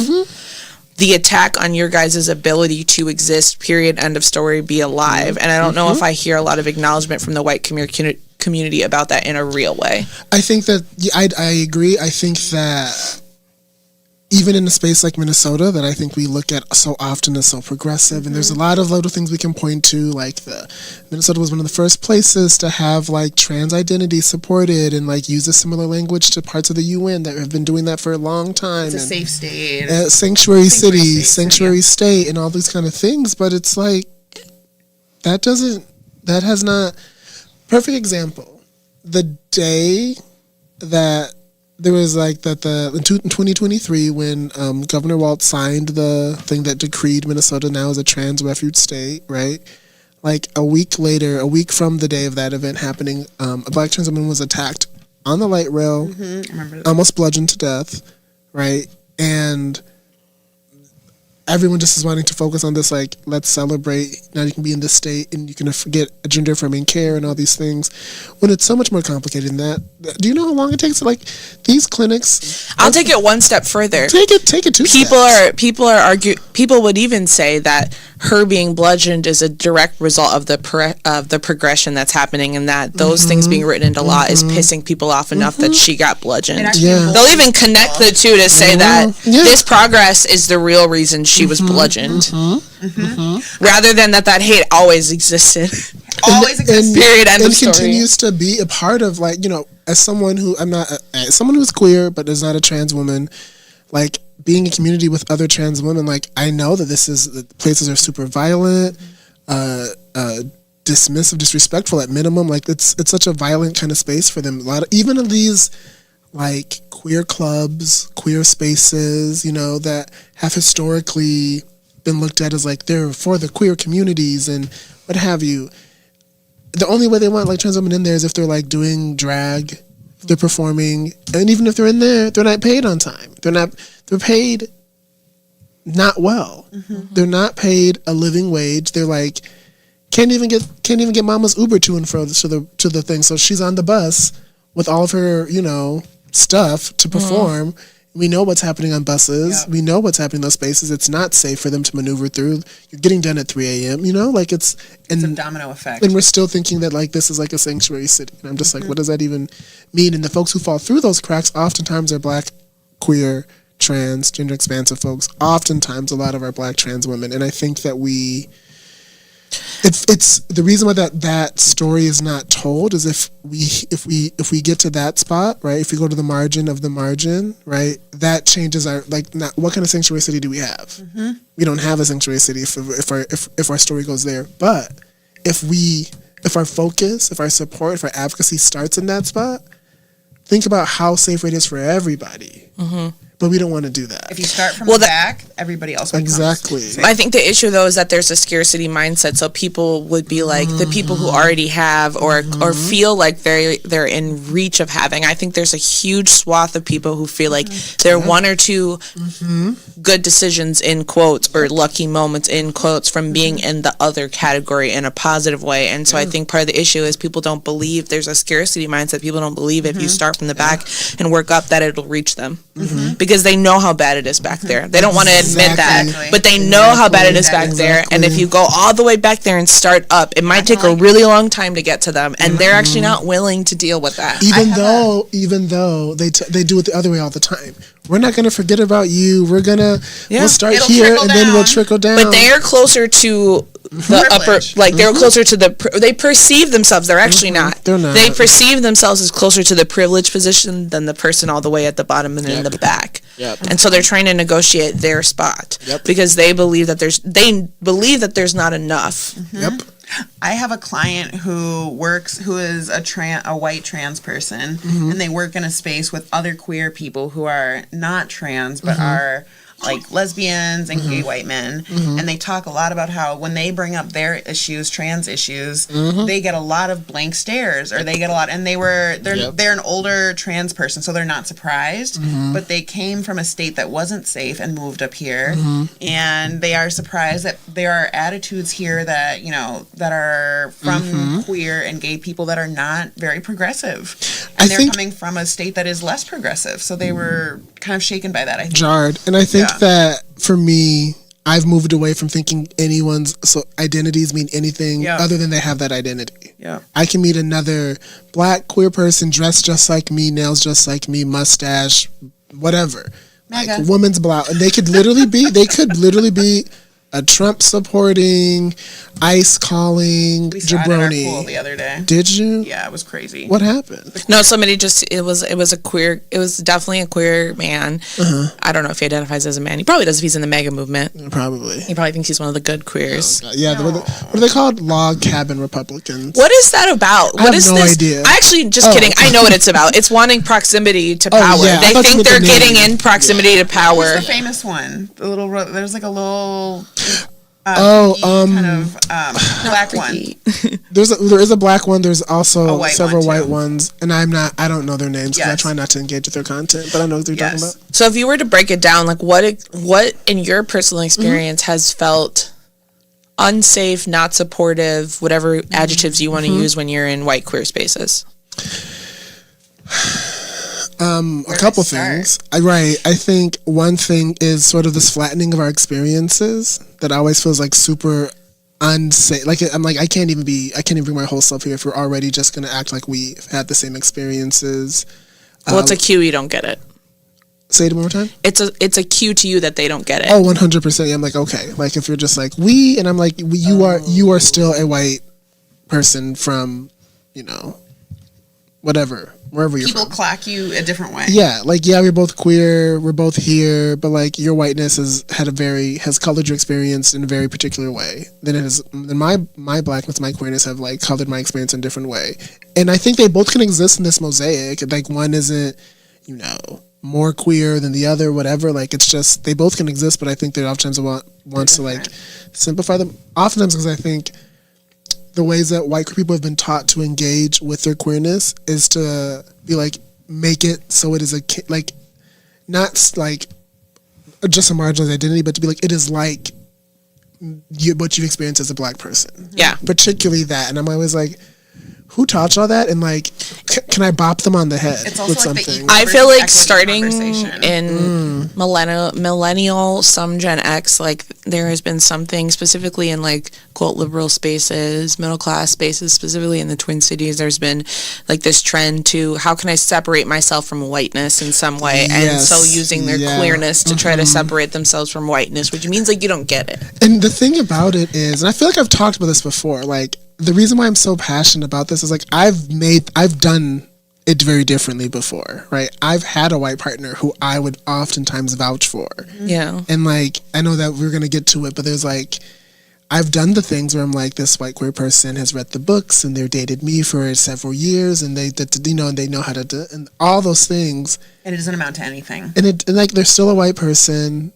the attack on your guys' ability to exist, period, end of story, be alive. And I don't know if I hear a lot of acknowledgement from the white community about that in a real way. I think that I agree. I think that even in a space like Minnesota that I think we look at so often as so progressive, and there's a lot of little things we can point to, like Minnesota was one of the first places to have like trans identity supported and like use a similar language to parts of the UN that have been doing that for a long time. It's a safe state. Sanctuary city, sanctuary state, and all these kind of things. But it's like, that has not, perfect example, the day that there was like in 2023 when Governor Walz signed the thing that decreed Minnesota now as a trans refuge state, right? Like a week from the day of that event happening, a black trans woman was attacked on the light rail, I remember that. almost bludgeoned to death, right? And everyone just is wanting to focus on this, like, let's celebrate, now you can be in this state and you can forget gender affirming care and all these things, when it's so much more complicated than that. Do you know how long it takes to, like, these clinics? I'll take it one step further. Take it two steps. People would even say that her being bludgeoned is a direct result of the progression that's happening, and that those things being written into law is pissing people off enough that she got bludgeoned. Yeah. They'll even connect the two to say that this progress is the real reason she was bludgeoned, rather than that hate always existed. Always existed. Period. End And of story. continues to be a part of, like, you know, as someone who as someone who's queer but is not a trans woman, like, being in community with other trans women, like, I know that the places are super violent, dismissive, disrespectful at minimum. Like, it's such a violent kind of space for them. Even in these, like, queer clubs, queer spaces, you know, that have historically been looked at as, like, they're for the queer communities and what have you. The only way they want, like, trans women in there is if they're, like, doing drag, if they're performing, and even if they're in there, they're not paid on time. They're paid not well. They're not paid a living wage. They're like, can't even get mama's Uber to and fro to the thing. So she's on the bus with all of her, you know, stuff to perform. We know what's happening on buses. Yep. We know what's happening in those spaces. It's not safe for them to maneuver through. You're getting done at 3 a.m., you know? Like, it's a domino effect. And we're still thinking that, like, this is like a sanctuary city. And I'm just like, what does that even mean? And the folks who fall through those cracks oftentimes are black, queer, trans, gender expansive folks. Oftentimes a lot of our black trans women. And I think that it's the reason why that story is not told is if we get to that spot, right? If we go to the margin of the margin, right? That changes our, like, not what kind of sanctuary city do we have? We don't have a sanctuary city if our story goes there. But if our focus, if our support, if our advocacy starts in that spot, think about how safe it is for everybody. But we don't want to do that. If you start from the back, everybody else becomes safe. I think the issue, though, is that there's a scarcity mindset. So people would be like, the people who already have or feel like they're in reach of having. I think there's a huge swath of people who feel like there are one or two good decisions, in quotes, or lucky moments, in quotes, from being in the other category in a positive way. And so I think part of the issue is people don't believe, there's a scarcity mindset. People don't believe if you start from the back and work up that it'll reach them. Because they know how bad it is back there. They don't want to admit that, but they know how bad it is back there. And if you go all the way back there and start up, it might take a really long time to get to them, and they're actually not willing to deal with that. Even though they do it the other way all the time. We're not going to forget about you. We're gonna we'll start here and then we'll trickle down. But they are closer to the upper, like, they're closer to they perceive themselves, they're actually not. They're not. They perceive themselves as closer to the privileged position than the person all the way at the bottom and in the back. And so they're trying to negotiate their spot because they believe that there's not enough. I have a client who is a white trans person, and they work in a space with other queer people who are not trans but are like lesbians and gay white men, and they talk a lot about how when they bring up their issues, trans issues, they get a lot of blank stares, or they get a lot, and they're an older trans person, so they're not surprised, but they came from a state that wasn't safe and moved up here, and they are surprised that there are attitudes here that, you know, that are from queer and gay people that are not very progressive. And they're coming from a state that is less progressive, so they were kind of shaken by that, I think. Jarred. And I think that, for me, I've moved away from thinking anyone's identities mean anything other than they have that identity. Yeah. I can meet another black queer person dressed just like me, nails just like me, mustache, whatever. Mega. Like woman's blouse. And they could literally be a Trump supporting, ICE calling We saw it at our jabroni. pool the other day. Did you? Yeah, it was crazy. What happened? No, somebody it was definitely a queer man. I don't know if he identifies as a man. He probably does if he's in the MAGA movement. Probably. He probably thinks he's one of the good queers. Yeah, what are they called? Log cabin Republicans. What is that about? I have no idea. I actually, just kidding. I know what it's about. It's wanting proximity to power. yeah, I They thought you think meant they're the getting name. in proximity to power. Who's the famous one? The little, there's like a little... kind of black one. There is a black one. There's also white several one, too. white ones, and I don't know their names because I try not to engage with their content, but I know what they're talking about. So if you were to break it down, like what in your personal experience has felt unsafe, not supportive, whatever adjectives you want to use when you're in white queer spaces? A couple things. I think one thing is sort of this flattening of our experiences that always feels like super unsafe. Like I'm like I can't even bring my whole self here if we're already just gonna act like we've had the same experiences. Well, it's a cue you don't get it. Say it one more time. It's a cue to you that they don't get it. Oh, 100%. I'm like, okay. Like if you're just like we, and I'm like you are still a white person from, whatever, wherever you're People from. clack you a different way. Yeah, like we're both queer, we're both here, but like your whiteness has colored your experience in a very particular way. Then my blackness, my queerness have like colored my experience in a different way. And I think they both can exist in this mosaic. Like one isn't, more queer than the other, whatever. Like it's just they both can exist, but I think that oftentimes wants to like simplify them. Oftentimes because I think the ways that white queer people have been taught to engage with their queerness is to be like, make it so it is not like just a marginalized identity, but to be like, it is like what you've experienced as a black person. Yeah. Particularly that. And I'm always like, who taught y'all that? And like, can I bop them on the head It's with also like something? I feel like starting conversation. in millennial, some Gen X, like there has been something specifically in like quote liberal spaces, middle class spaces, specifically in the Twin Cities. There's been like this trend to how can I separate myself from whiteness in some way, and so using their queerness to try to separate themselves from whiteness, which means like you don't get it. And the thing about it is, and I feel like I've talked about this before, like the reason why I'm so passionate about this is like I've done it very differently before, right? I've had a white partner who I would oftentimes vouch for. Yeah. And like, I know that we're going to get to it, but there's like, I've done the things where I'm like, this white queer person has read the books and they've dated me for several years and they know how to do, and all those things. And it doesn't amount to anything. And like, they're still a white person.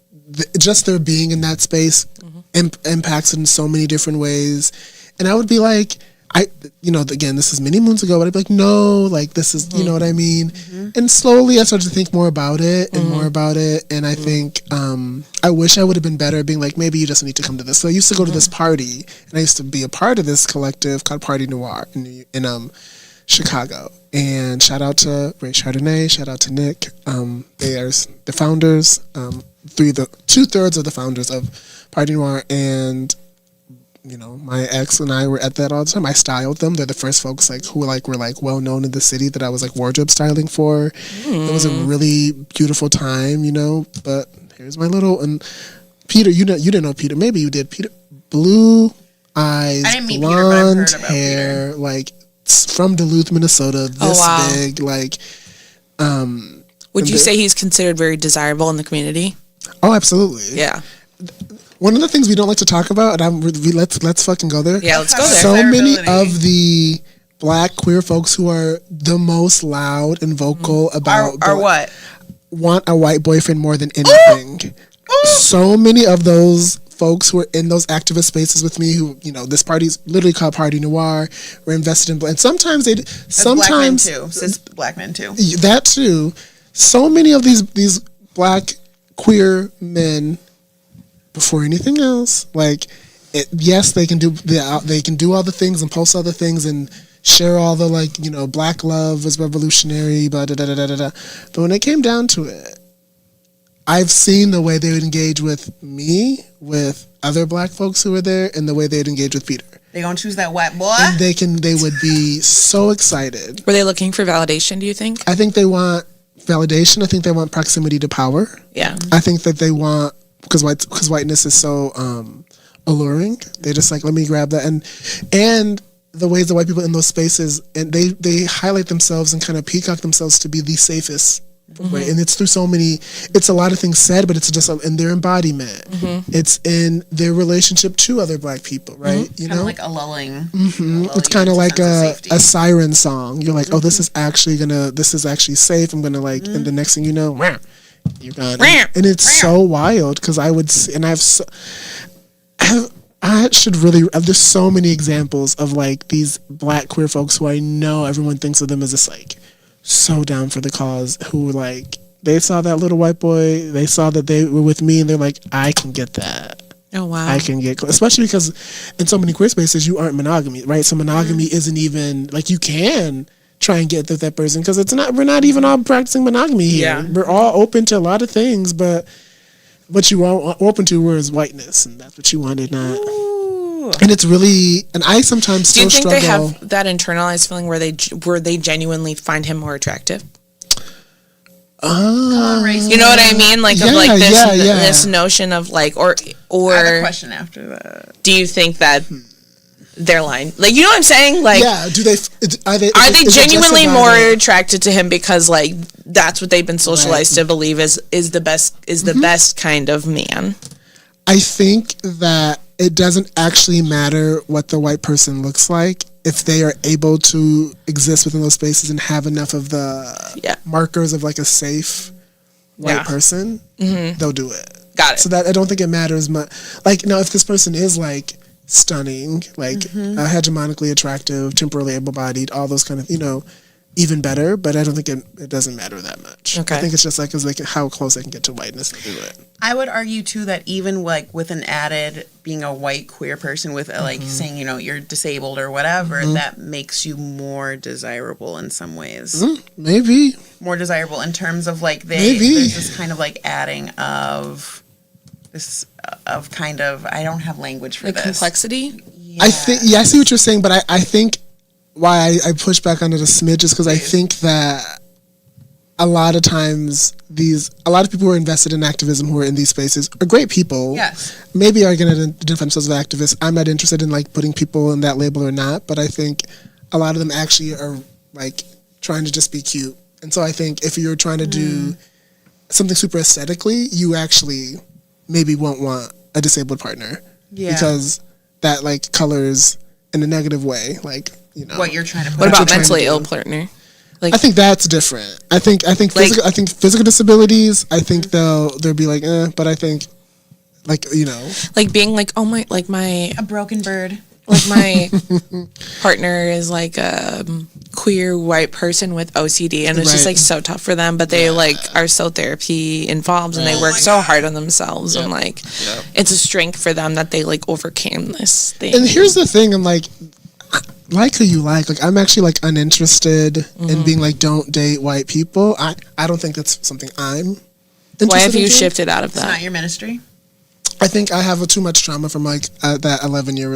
Just their being in that space impacts it in so many different ways. And I would be like, again, this is many moons ago, but I'd be like, no, like this is, you know what I mean? And slowly I started to think more about it and more about it. And I think, I wish I would have been better at being like, maybe you just need to come to this. So I used to go to this party and I used to be a part of this collective called Party Noir in Chicago. And shout out to Ray Chardonnay, shout out to Nick. They are the founders, 2/3 of the founders of Party Noir, and my ex and I were at that all the time. I styled them. They're the first folks who were well known in the city that I was wardrobe styling for. It was a really beautiful time, But here's my little, and Peter, you didn't know Peter. Maybe you did. Peter, blue eyes, I didn't meet Peter, blonde but I've heard about hair, Peter. From Duluth, Minnesota. This big, Would you say he's considered very desirable in the community? Oh, absolutely. Yeah. One of the things we don't like to talk about, and let's fucking go there. Yeah, let's go there. So many of the black queer folks who are the most loud and vocal about Are what? Want a white boyfriend more than anything. So many of those folks who are in those activist spaces with me, who this party's literally called Party Noir. We're invested in, and sometimes Black men too. Cis black men too. That too. So many of these black queer men. Before anything else, yes, they can do all the things and post all the things and share all the like, you know, black love was revolutionary, blah, da, da, da, da, da, da. But when it came down to it, I've seen the way they would engage with me, with other black folks who were there, and the way they'd engage with Peter. They gonna choose that white boy? And they would be so excited. Were they looking for validation, do you think? I think they want validation. I think they want proximity to power. Yeah. I think that they want, because whiteness is so alluring. They just like, let me grab that. And the ways the white people in those spaces, and they highlight themselves and kind of peacock themselves to be the safest. Right? And it's through so many, it's a lot of things said, but it's just in their embodiment. It's in their relationship to other black people, right? You know, like a lulling. It's kind of like a siren song. You're like, oh, this is actually safe. I'm gonna like, and the next thing you know, you're gone. And it's so wild because I should really. There's so many examples of like these black queer folks who I know everyone thinks of them as this like so down for the cause, who like they saw that little white boy, they saw that they were with me, and they're like, I can get that. Oh wow. I can get, especially because in so many queer spaces you aren't monogamy, right? So monogamy isn't even like, you can try and get with that person because we're not even all practicing monogamy here. Yeah. We're all open to a lot of things, but what you are open to was whiteness, and that's what you wanted, not. And it's really, and I sometimes do you still think struggle. they have that internalized feeling where they genuinely find him more attractive? You know what I mean? Like, of like this notion of like, or I have a question after that. Do you think that they're lying? Like, you know what I'm saying? Like, yeah, are they genuinely more attracted to him because like that's what they've been socialized to believe is the best kind of man? I think that it doesn't actually matter what the white person looks like if they are able to exist within those spaces and have enough of the markers of like a safe white person, they'll do it. Got it. So that I don't think it matters much. Like, now if this person is like stunning, like hegemonically attractive, temporarily able-bodied, all those kind of, you know, even better, but I don't think it doesn't matter that much. Okay. I think it's just like, how close they can get to whiteness to do it. I would argue too that even like with an added being a white queer person with like saying, you know, you're disabled or whatever, that makes you more desirable in some ways. Maybe. More desirable in terms of like there's this kind of like adding of this of kind of, I don't have language for like this. Complexity? Yeah. I see what you're saying, but I think why I push back on it a smidge is because I think that a lot of times a lot of people who are invested in activism who are in these spaces are great people. Yes. Maybe are going to identify themselves as activists. I'm not interested in like putting people in that label or not, but I think a lot of them actually are like trying to just be cute. And so I think if you're trying to do something super aesthetically, you actually maybe won't want a disabled partner. Yeah. Because that like colors in a negative way, like, you know. What you're trying to put. What about mentally ill partner? Like, I think that's different. I think physical disabilities, I think they'll be like, but I think, like, you know, like being like, oh my, like my a broken bird. Like my partner is like a queer white person with OCD, and it's just like so tough for them. But they like are so therapy involved, and they work so hard on themselves, and like it's a strength for them that they like overcame this thing. And here's the thing, I'm like who you like. Like, I'm actually like uninterested in being like, don't date white people. I don't think that's something I'm interested. Why have you shifted out of that? It's not your ministry. I think I have too much trauma from like that 11-year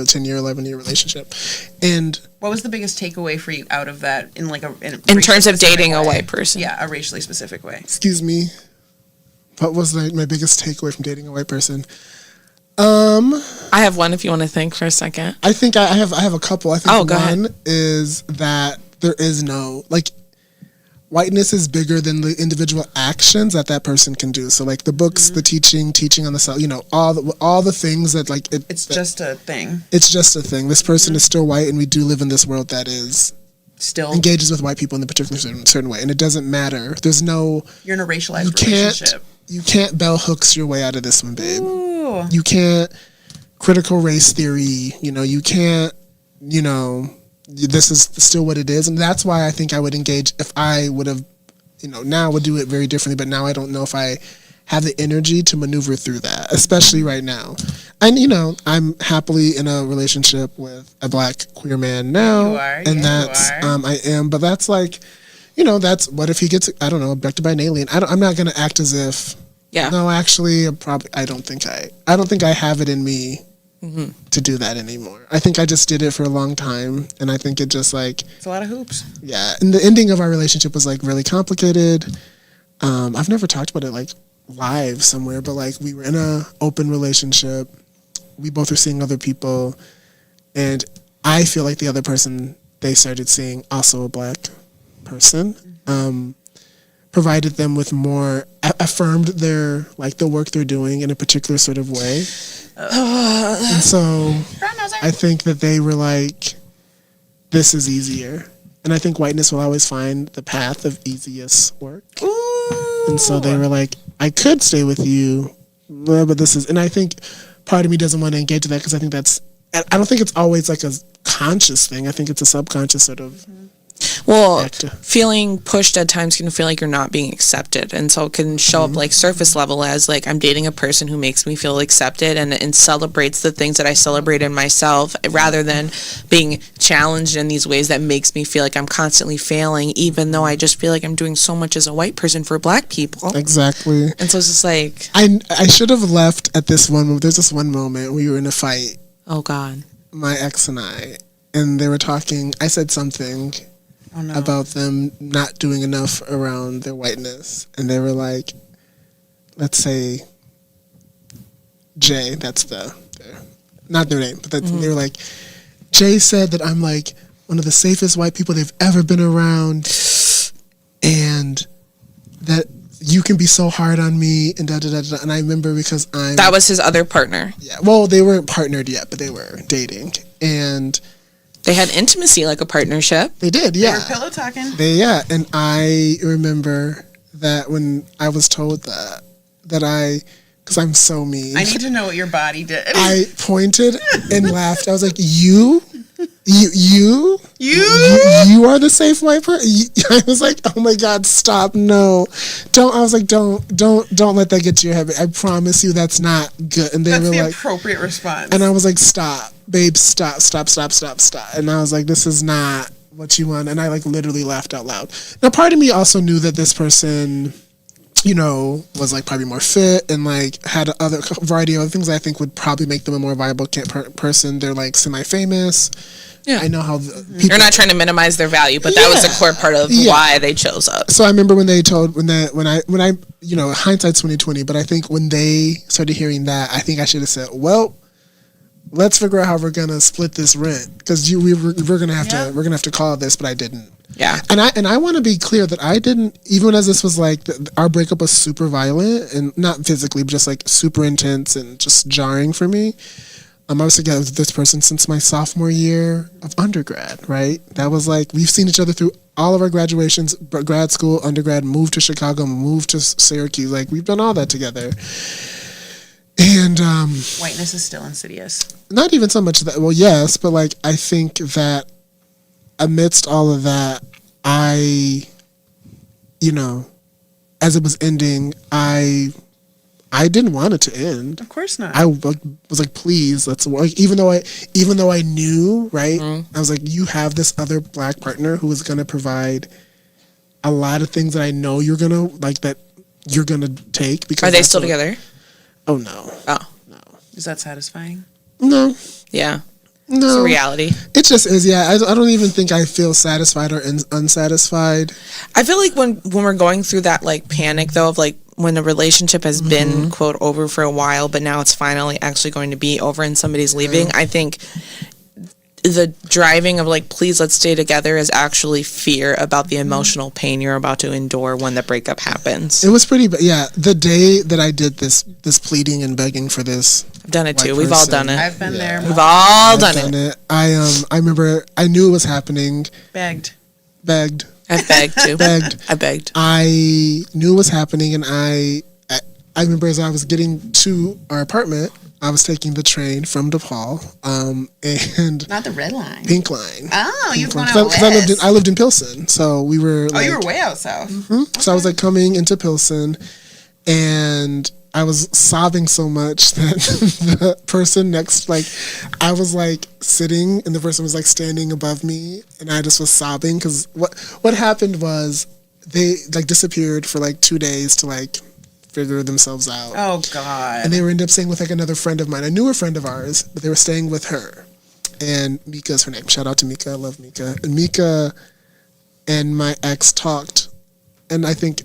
relationship. And what was the biggest takeaway for you out of that in like in terms of dating a white person? Yeah, a racially specific way. Excuse me. What was my biggest takeaway from dating a white person? I have one if you want to think for a second. I think I have a couple. I think go one ahead. is that there is no like whiteness is bigger than the individual actions that person can do. So like the books, the teaching on the self, you know, all the things that like it's just a thing. It's just a thing. This person is still white, and we do live in this world that is still engages with white people in a particular certain way, and it doesn't matter. There's no you're in a racialized relationship. You can't bell hooks your way out of this one, babe. Ooh. You can't critical race theory. You know, you can't. You know. This is still what it is, and that's why I think I would engage if I would have, you know, now I would do it very differently, but now I don't know if I have the energy to maneuver through that, especially right now. And I'm happily in a relationship with a Black queer man now, You are, and yeah, that's you are. I am. But that's like, that's what if he gets, I don't know, abducted by an alien? I'm not gonna act as if. Yeah. No, actually, I don't think I have it in me to do that anymore. I think I just did it for a long time, and I think it just like, It's a lot of hoops. yeah. And the ending of our relationship was like really complicated. I've never talked about it like live somewhere, but like we were in a open relationship. We both were seeing other people, and I feel like the other person they started seeing, also a Black person, provided them with more, affirmed their, like, the work they're doing in a particular sort of way. And so I think that they were like, this is easier. And I think whiteness will always find the path of easiest work. Ooh. And so they were like, I could stay with you, but this is, and I think part of me doesn't want to engage with that because I think I don't think it's always like a conscious thing. I think it's a subconscious sort of. Well, feeling pushed at times can feel like you're not being accepted. And so it can show up like surface level as like I'm dating a person who makes me feel accepted and celebrates the things that I celebrate in myself rather than being challenged in these ways that makes me feel like I'm constantly failing, even though I just feel like I'm doing so much as a white person for Black people. Exactly. And so it's just like, I should have left at this one moment. There's this one moment we were in a fight, oh God. my ex and I, and they were talking. I said something about them not doing enough around their whiteness, and they were like, let's say Jay, that's not their name, but they were like, Jay said that I'm like one of the safest white people they've ever been around, and that you can be so hard on me, and da da da da. And I remember because that was his other partner. Yeah, well, they weren't partnered yet, but they were dating, and they had intimacy like a partnership. They did, yeah. They were pillow talking. And I remember that when I was told that because I'm so mean. I need to know what your body did. I pointed and laughed. I was like, You are the safe white person. I was like, oh my God, stop! No, don't. I was like, don't let that get to your head. I promise you, that's not good. And they that's were the like, appropriate response. and I was like, stop, babe, stop. And I was like, this is not what you want. And I like literally laughed out loud. Now, part of me also knew that this person, was like probably more fit and like had a variety of other things I think would probably make them a more viable person. They're like semi-famous. Yeah, I know how people. You're not trying to minimize their value, but that was a core part of why they chose us. So I remember when I hindsight's 2020, but I think when they started hearing that, I think I should have said, well, let's figure out how we're gonna split this rent because we're gonna have to call this, but I didn't. Yeah, and I want to be clear that I didn't, even as this was like our breakup was super violent and not physically, but just like super intense and just jarring for me. I was together with this person since my sophomore year of undergrad, right? That was like, we've seen each other through all of our graduations, grad school, undergrad, moved to Chicago, moved to Syracuse. Like, we've done all that together. And whiteness is still insidious. Not even so much that, well, yes, but like, I think that amidst all of that, as it was ending, I didn't want it to end. Of course not. I was like, please, let's work. Even though I knew, right? I was like, you have this other Black partner who is going to provide a lot of things that I know you're going to like, that you're going to take. Because are they still together? Oh, no. Oh. No. Is that satisfying? No. Yeah. No. It's a reality. It just is, yeah. I don't even think I feel satisfied or unsatisfied. I feel like when we're going through that like panic though of like when a relationship has been quote over for a while, but now it's finally actually going to be over and somebody's leaving, I think the driving of like, please let's stay together is actually fear about the emotional pain you're about to endure when the breakup happens. It was pretty, yeah. The day that I did this pleading and begging for this, I've done it too. We've all done it. I've been there. We've all done it. I remember I knew it was happening. Begged. I begged too. I begged. I knew it was happening, and I remember as I was getting to our apartment, I was taking the train from DePaul, and not the red line, Pink Line. Oh, you've gone out west. I lived in Pilsen, so we were. Oh, you were way out south. Mm-hmm. So I was like coming into Pilsen, and I was sobbing so much that the person next, like, I was like sitting and the person was like standing above me, and I just was sobbing because what happened was they like disappeared for like 2 days to like figure themselves out. Oh God! And they were ended up staying with like another friend of mine, a newer friend of ours, but they were staying with her. And Mika's her name. Shout out to Mika. I love Mika. And Mika and my ex talked, and I think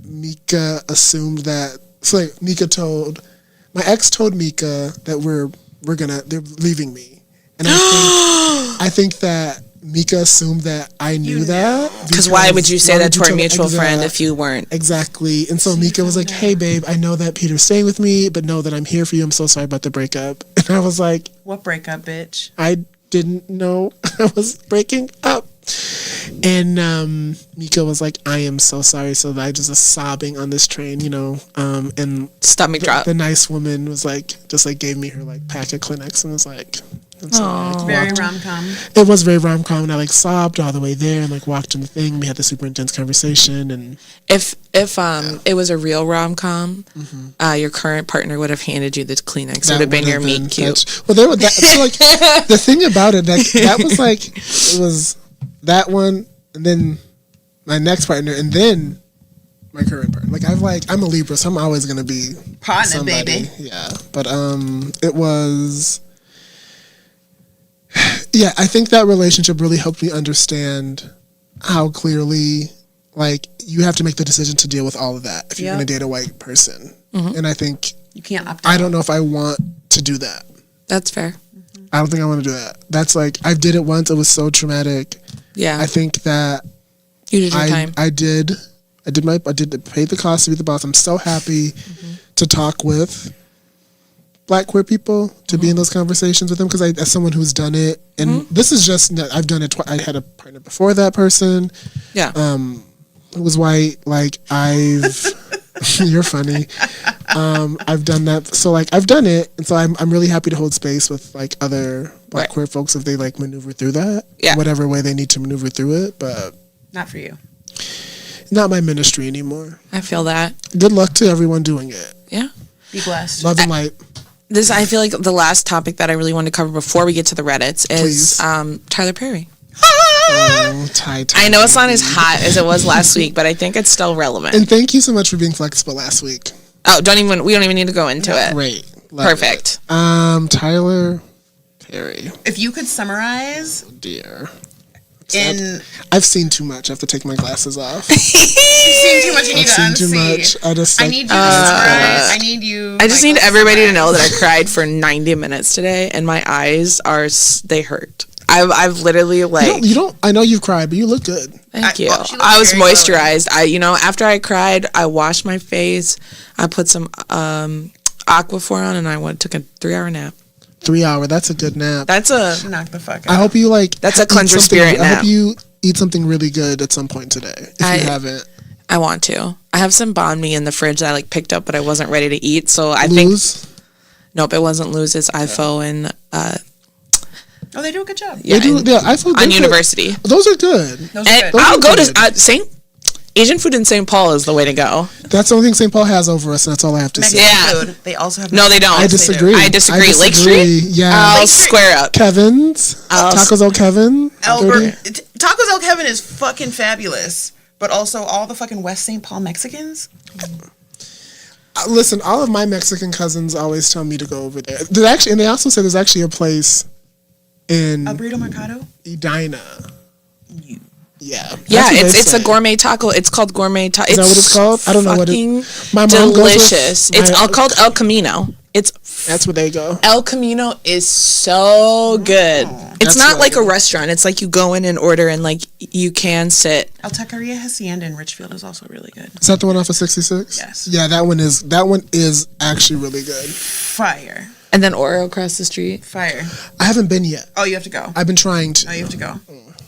Mika assumed that. So like my ex told Mika that they're leaving me, and I think that Mika assumed that I knew that. Because why would you say that to our mutual friend if you weren't? Exactly. And so Mika was like, "Hey babe, I know that Peter's staying with me, but know that I'm here for you. I'm so sorry about the breakup." And I was like, What breakup, bitch? I didn't know I was breaking up. And Mika was like, "I am so sorry." So I just was sobbing on this train, and Stomach drop. the nice woman was like, just like gave me her like pack of Kleenex and was like, I'm sorry. Aww. Very rom-com. It was very rom-com, and I like sobbed all the way there and like walked in the thing. We had the super intense conversation, and If it was a real rom-com, your current partner would have handed you the Kleenex. It would have been your meet cute. Well, they were so like the thing about it that was like it was that one, and then my next partner, and then my current partner. Like I'm a Libra, so I'm always gonna be Partner, somebody. baby. Yeah, but it was. Yeah, I think that relationship really helped me understand how clearly, like, you have to make the decision to deal with all of that if you're going to date a white person. And I think You can't opt out. I don't know if I want to do that. That's fair. I don't think I want to do that. That's like I did it once. It was so traumatic. Yeah. I think that You did your time. I did pay the cost to be the boss. I'm so happy to talk with Black queer people, to be in those conversations with them, because as someone who's done it, and this is just I've done it. I had a partner before that person. Yeah. Who was white. Like I've, you're funny. I've done that. So like I've done it, and so I'm really happy to hold space with like other Black queer folks if they like maneuver through that. Yeah. Whatever way they need to maneuver through it, but Not for you. not my ministry anymore. I feel that. Good luck to everyone doing it. Yeah. Be blessed. Love and light. I feel like the last topic that I really want to cover before we get to the Reddits is Tyler Perry. Oh, I know it's not as hot as it was last week, but I think it's still relevant. And thank you so much for being flexible last week. Oh, we don't even need to go into it. Great. Love Perfect. it. Tyler Perry. If you could summarize Dear. I've seen too much. I have to take my glasses off. You've seen too much. You need I've to seen too unsee. much. I just I need you to summarize. I need you. I just need Mycall, everybody to summarize. know that I cried for 90 minutes today, and my eyes they hurt. I've literally like. You don't. I know you've cried, but you look good. Thank you. She looks I was very moisturized. After I cried, I washed my face. I put some Aquaphor on, and I took a 3-hour nap. 3 hour. That's a good nap. That's a. Knock the fuck out. I hope you like. That's a cleanse your something- spirit I nap. hope you eat something really good at some point today. If you haven't. I want to. I have some banh mi in the fridge that I like picked up, but I wasn't ready to eat. So I Lose. think. Nope, it wasn't Lose. It's IFO and. Oh, they do a good job. Yeah, They do. I feel on University. Those are good. Those are And good. I'll go good. to Asian food in St. Paul is the way to go. That's the only thing St. Paul has over us, and that's all I have to say. Mexican Yeah. food. They also have. No, they don't. I disagree. I disagree. Lake Street? Yeah. I'll Lake Street. square up. Kevin's. Tacos El Kevin. Albert Tacos El Kevin is fucking fabulous, but also all the fucking West St. Paul Mexicans. Listen, all of my Mexican cousins always tell me to go over there. There's actually, and they also say there's actually a place in El Burrito Mercado. Edina. Yeah. Yeah, That's what they it's a say. gourmet taco. It's called gourmet taco. Is that what it's called? I don't know what it. My mom goes with delicious. It's all called El Camino. That's where they go. El Camino is so good. It's That's not what like I a do. restaurant. It's like you go in and order, and like you can sit. El Taqueria Hacienda in Richfield is also really good. Is that the one off of 66? Yes. Yeah, that one is actually really good. Fire. And then Oreo across the street. Fire. I haven't been yet. Oh, you have to go. I've been trying to. Oh, you have to go.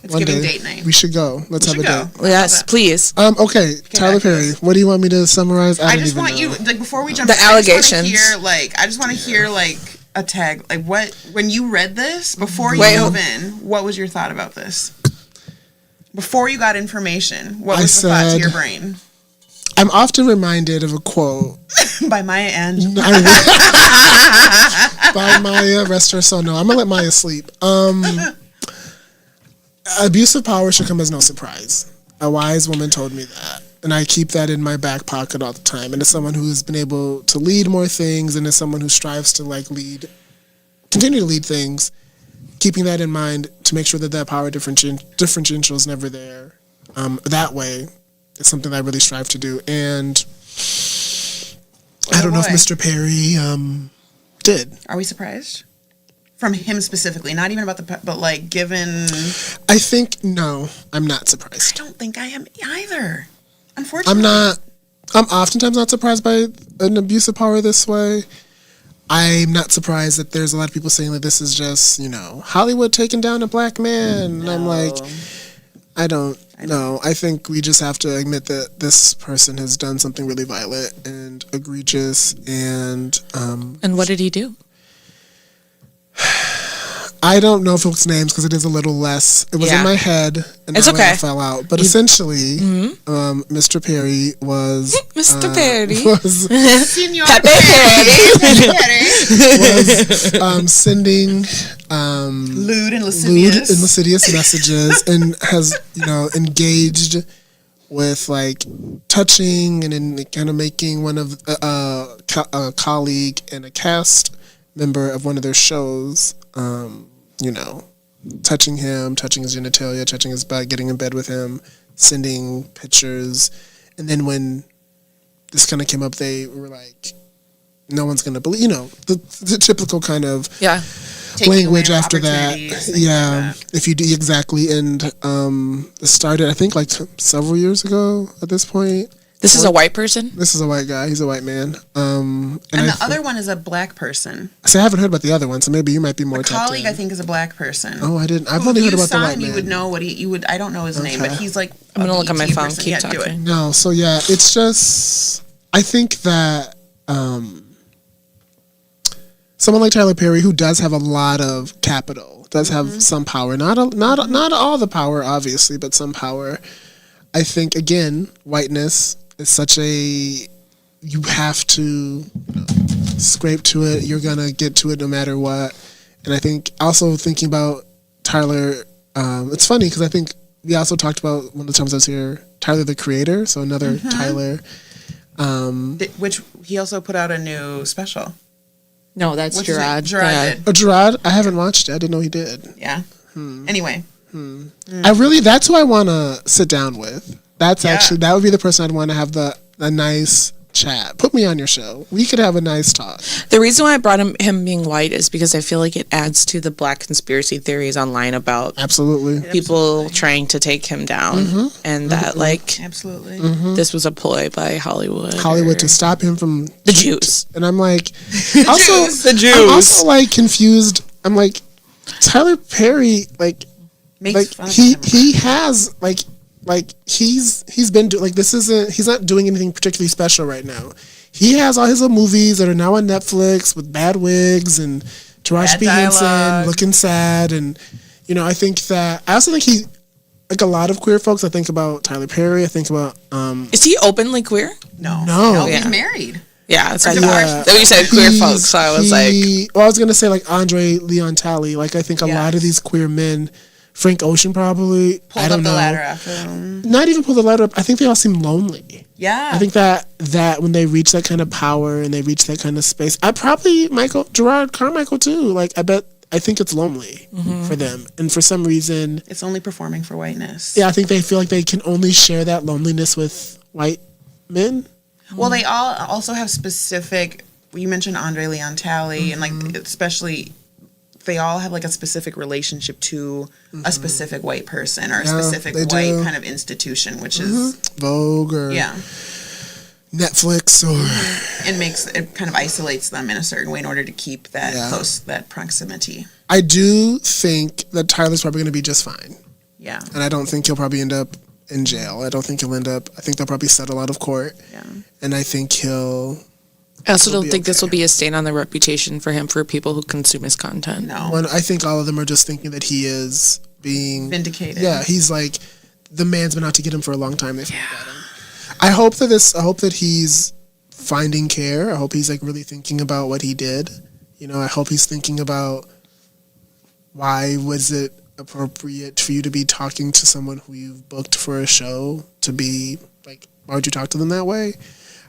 It's One giving day. date night. We should go. Let's have should a go. date. Yes, please. Okay, Tyler back to Perry. this. What do you want me to summarize? I don't just even want know. you like before we jump. The in, I allegations. just want to hear like a tag. Like what when you read this before you Wait, dove in, what was your thought about this? Before you got information, what I was the thought to said- your brain? I'm often reminded of a quote By Maya Angelou. by Maya, rest her soul. No, I'm gonna let Maya sleep. Abuse of power should come as no surprise. A wise woman told me that, and I keep that in my back pocket all the time. And as someone who's been able to lead more things, and as someone who strives to continue to lead things, keeping that in mind to make sure that power differential is never there. That way, it's something that I really strive to do. And I don't know if Mr. Perry did. Are we surprised? From him specifically, not even about but like given. I think, no, I'm not surprised. I don't think I am either. Unfortunately. I'm oftentimes not surprised by an abuse of power this way. I'm not surprised that there's a lot of people saying that this is just, Hollywood taking down a black man. And I'm like, I don't know. I think we just have to admit that this person has done something really violent and egregious. And what did he do? I don't know if it's names because it is a little less. It was in my head, and it's it fell out. But essentially, Mr. Perry was Mr. Perry was Senor Pepe Perry was sending lewd and lascivious messages, and has engaged with like touching and in kind of making one of a colleague and a cast member of one of their shows, touching him, touching his genitalia, touching his butt, getting in bed with him, sending pictures. And then when this kind of came up, they were like, no one's going to believe, the typical kind of language after that. Yeah, like that. If you do exactly. And it started, I think, like several years ago at this point. This is a white person? This is a white guy. He's a white man. And the other one is a black person. See, I haven't heard about the other one, so maybe you might be more tapped in. A colleague, I think, is a black person. Oh, I didn't. I've only heard about the white man. You would know what you would. I don't know his name, but he's like. I'm gonna look at my phone. Person. Keep talking. No, so yeah, it's just. I think that someone like Tyler Perry, who does have a lot of capital, does have some power. Not all the power, obviously, but some power. I think again, whiteness is such a. You have to scrape to it. You're gonna get to it no matter what. And I think also thinking about Tyler, it's funny because I think we also talked about one of the times I was here, Tyler the Creator. So another Tyler, which he also put out a new special. No, that's Gerard. Gerard did. Oh, Gerard, I haven't watched it. I didn't know he did. Yeah. Anyway, that's who I want to sit down with. That's actually, that would be the person I'd want to have a nice chat. Put me on your show. We could have a nice talk. The reason why I brought him being white is because I feel like it adds to the black conspiracy theories online about people trying to take him down, and that this was a ploy by Hollywood to stop him from the Jews. And I'm like, the Jews. I'm also like confused. I'm like, Tyler Perry, makes fun of he has he's been he's not doing anything particularly special right now. He has all his little movies that are now on Netflix with bad wigs and Taraji P. Henson looking sad, and I think that I also think he, like a lot of queer folks, I think about Tyler Perry. I think about is he openly queer? No, he's married. Yeah, it's like you said queer folks, so I was I was gonna say like Andre Leon Talley. Like I think a lot of these queer men. Frank Ocean probably. Pulled up the ladder after him. Not even pulled the ladder up. I think they all seem lonely. Yeah. I think that when they reach that kind of power and they reach that kind of space, Gerard Carmichael too. I think it's lonely for them. And for some reason. It's only performing for whiteness. Yeah, I think they feel like they can only share that loneliness with white men. Well, they all also have specific, you mentioned Andre Leon Talley, and especially. They all have a specific relationship to a specific white person or a specific white kind of institution, which is Vogue or Netflix it kind of isolates them in a certain way in order to keep that proximity. I do think that Tyler's probably going to be just fine. Yeah. And I don't think he'll probably end up in jail. I think they'll probably settle out of court. Yeah. And I think I also don't think this will be a stain on the reputation for him for people who consume his content. No. When I think all of them are just thinking that he is being... vindicated. Yeah, he's like, the man's been out to get him for a long time. They forgot him. I hope that he's finding care. I hope he's like really thinking about what he did. You know, I hope he's thinking about why was it appropriate for you to be talking to someone who you've booked for a show to be like, why would you talk to them that way?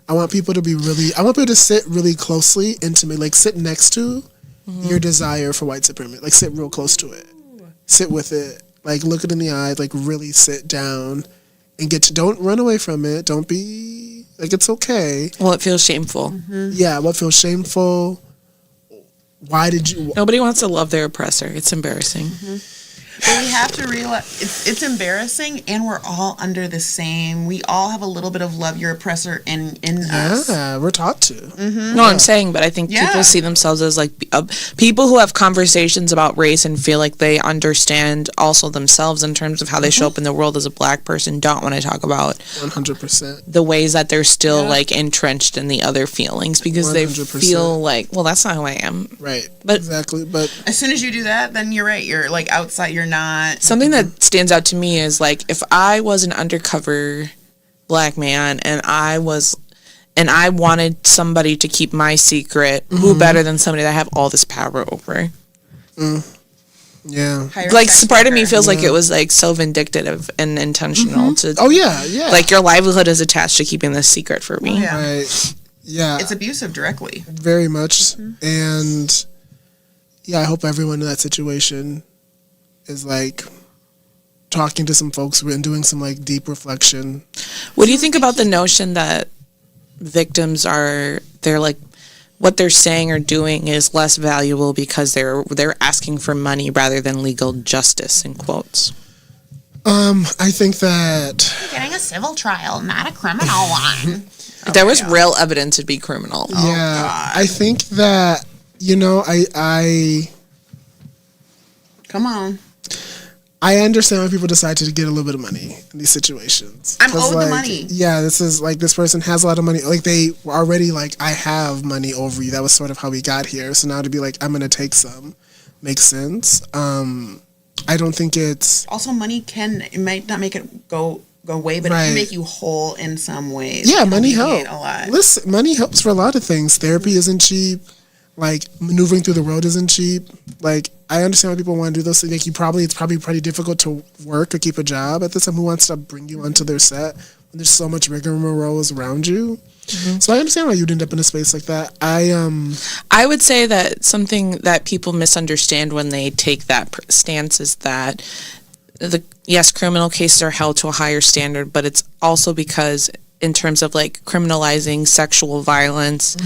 I want people to sit really closely, intimate, like sit next to your desire for white supremacy. Like sit real close to it. Sit with it. Like look it in the eye, like really sit down and don't run away from it. Don't be like, it's okay. Well, it feels shameful. Yeah, what feels shameful? Why did you? Nobody wants to love their oppressor. It's embarrassing. But we have to realize it's embarrassing, and we're all under the same. We all have a little bit of love your oppressor in us. Yeah, we're taught to. No, I'm saying, but I think Yeah. people see themselves as like people who have conversations about race and feel like they understand also themselves in terms of how they show up in the world as a black person don't want to talk about 100%. the ways that they're still like entrenched in the other feelings because they 100%. feel like, well, that's not who I am. Right. But- exactly. But As soon as you do that, then you're right. You're like outside. You're not. Something that stands out to me is like if I was an undercover black man and I wanted somebody to keep my secret, who better than somebody that I have all this power over? yeah. Higher Like sex part of me worker. feels like it was like so vindictive and intentional to Oh yeah. like your livelihood is attached to keeping this secret for me. Yeah. Right. Yeah. It's abusive directly. Very much. And yeah, I hope everyone in that situation is like talking to some folks and doing some like deep reflection. What do you think about the notion that victims they're like what they're saying or doing is less valuable because they're asking for money rather than legal justice in quotes? I think that Getting a civil trial, not a criminal one. If there was real evidence, it'd be criminal. yeah, God. I think that I Come on. understand why people decide to get a little bit of money in these situations. I'm 'Cause, owed the like, money. Yeah, this is like this person has a lot of money. Like they were already like, I have money over you. That was sort of how we got here. So now to be like, I'm gonna take some, makes sense. I don't think it's Also, money it might not make it go away, but it Right. can make you whole in some ways. yeah, It can money alleviate helps. a lot. Listen, money helps for a lot of things. Therapy isn't cheap. Like maneuvering through the road isn't cheap. Like I understand why people want to do those things. Like it's probably pretty difficult to work or keep a job at this time. Who wants to bring you onto their set when there's so much rigmarole around you? So I understand why you'd end up in a space like that. I would say that something that people misunderstand when they take that stance is that yes, criminal cases are held to a higher standard, but it's also because in terms of like criminalizing sexual violence,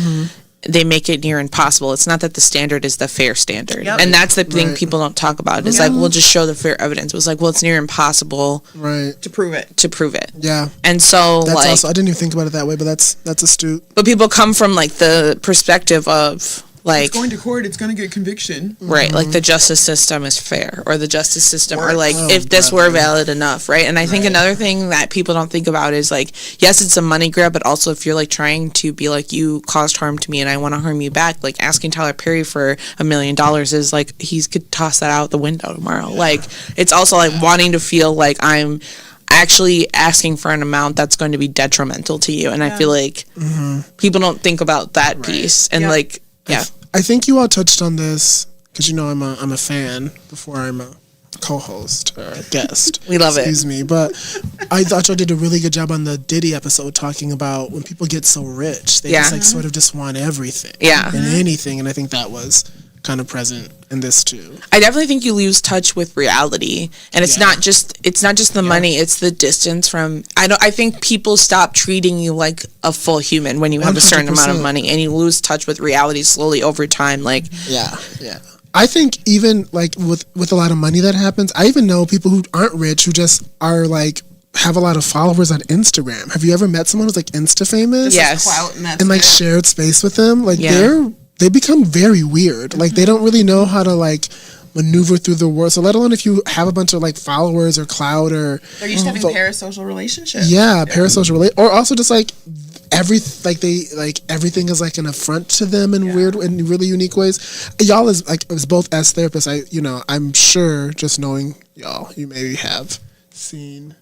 they make it near impossible. It's not that the standard is the fair standard. Yep. And that's the thing Right. people don't talk about. It's like, we'll just show the fair evidence. It was like, well, it's near impossible right. To prove it. to prove it. Yeah. And so That's like, also I didn't even think about it that way, but that's astute. but people come from like the perspective of like, to court, it's going to get conviction. right, like the justice system is fair, or the justice system, or Works. like Oh, if this brother. were valid enough, right? And I think another thing that people don't think about is like, yes, it's a money grab, but also if you're like trying to be like, you caused harm to me and I want to harm you back, like asking Tyler Perry for $1 million is like, he could toss that out the window tomorrow. Like, it's also like wanting to feel like I'm actually asking for an amount that's going to be detrimental to you. And I feel like people don't think about that piece. And Yeah. like, yeah. I think you all touched on this because I'm a fan before I'm a co-host or a guest. We love it. Excuse me, but I thought y'all did a really good job on the Diddy episode talking about when people get so rich, they just Yeah. like sort of just want everything, Yeah. and anything, and I think that was kind of present in this too. I definitely think you lose touch with reality, and it's Yeah. not just the money; it's the distance from. I think people stop treating you like a full human when you have a certain amount of 100%. money, and you lose touch with reality slowly over time. Like, Yeah. I think even like with a lot of money that happens, I even know people who aren't rich who just are like have a lot of followers on Instagram. Have you ever met someone who's like Insta famous? yes, Clout and that's And like it. shared space with them? Like Yeah. they become very weird. Like they don't really know how to like maneuver through the world. So let alone if you have a bunch of like followers or clout or They're used to having parasocial relationships. parasocial relate, or also just like everything is like an affront to them in weird and really unique ways. Y'all as both as therapists, I'm sure just knowing y'all, you maybe have seen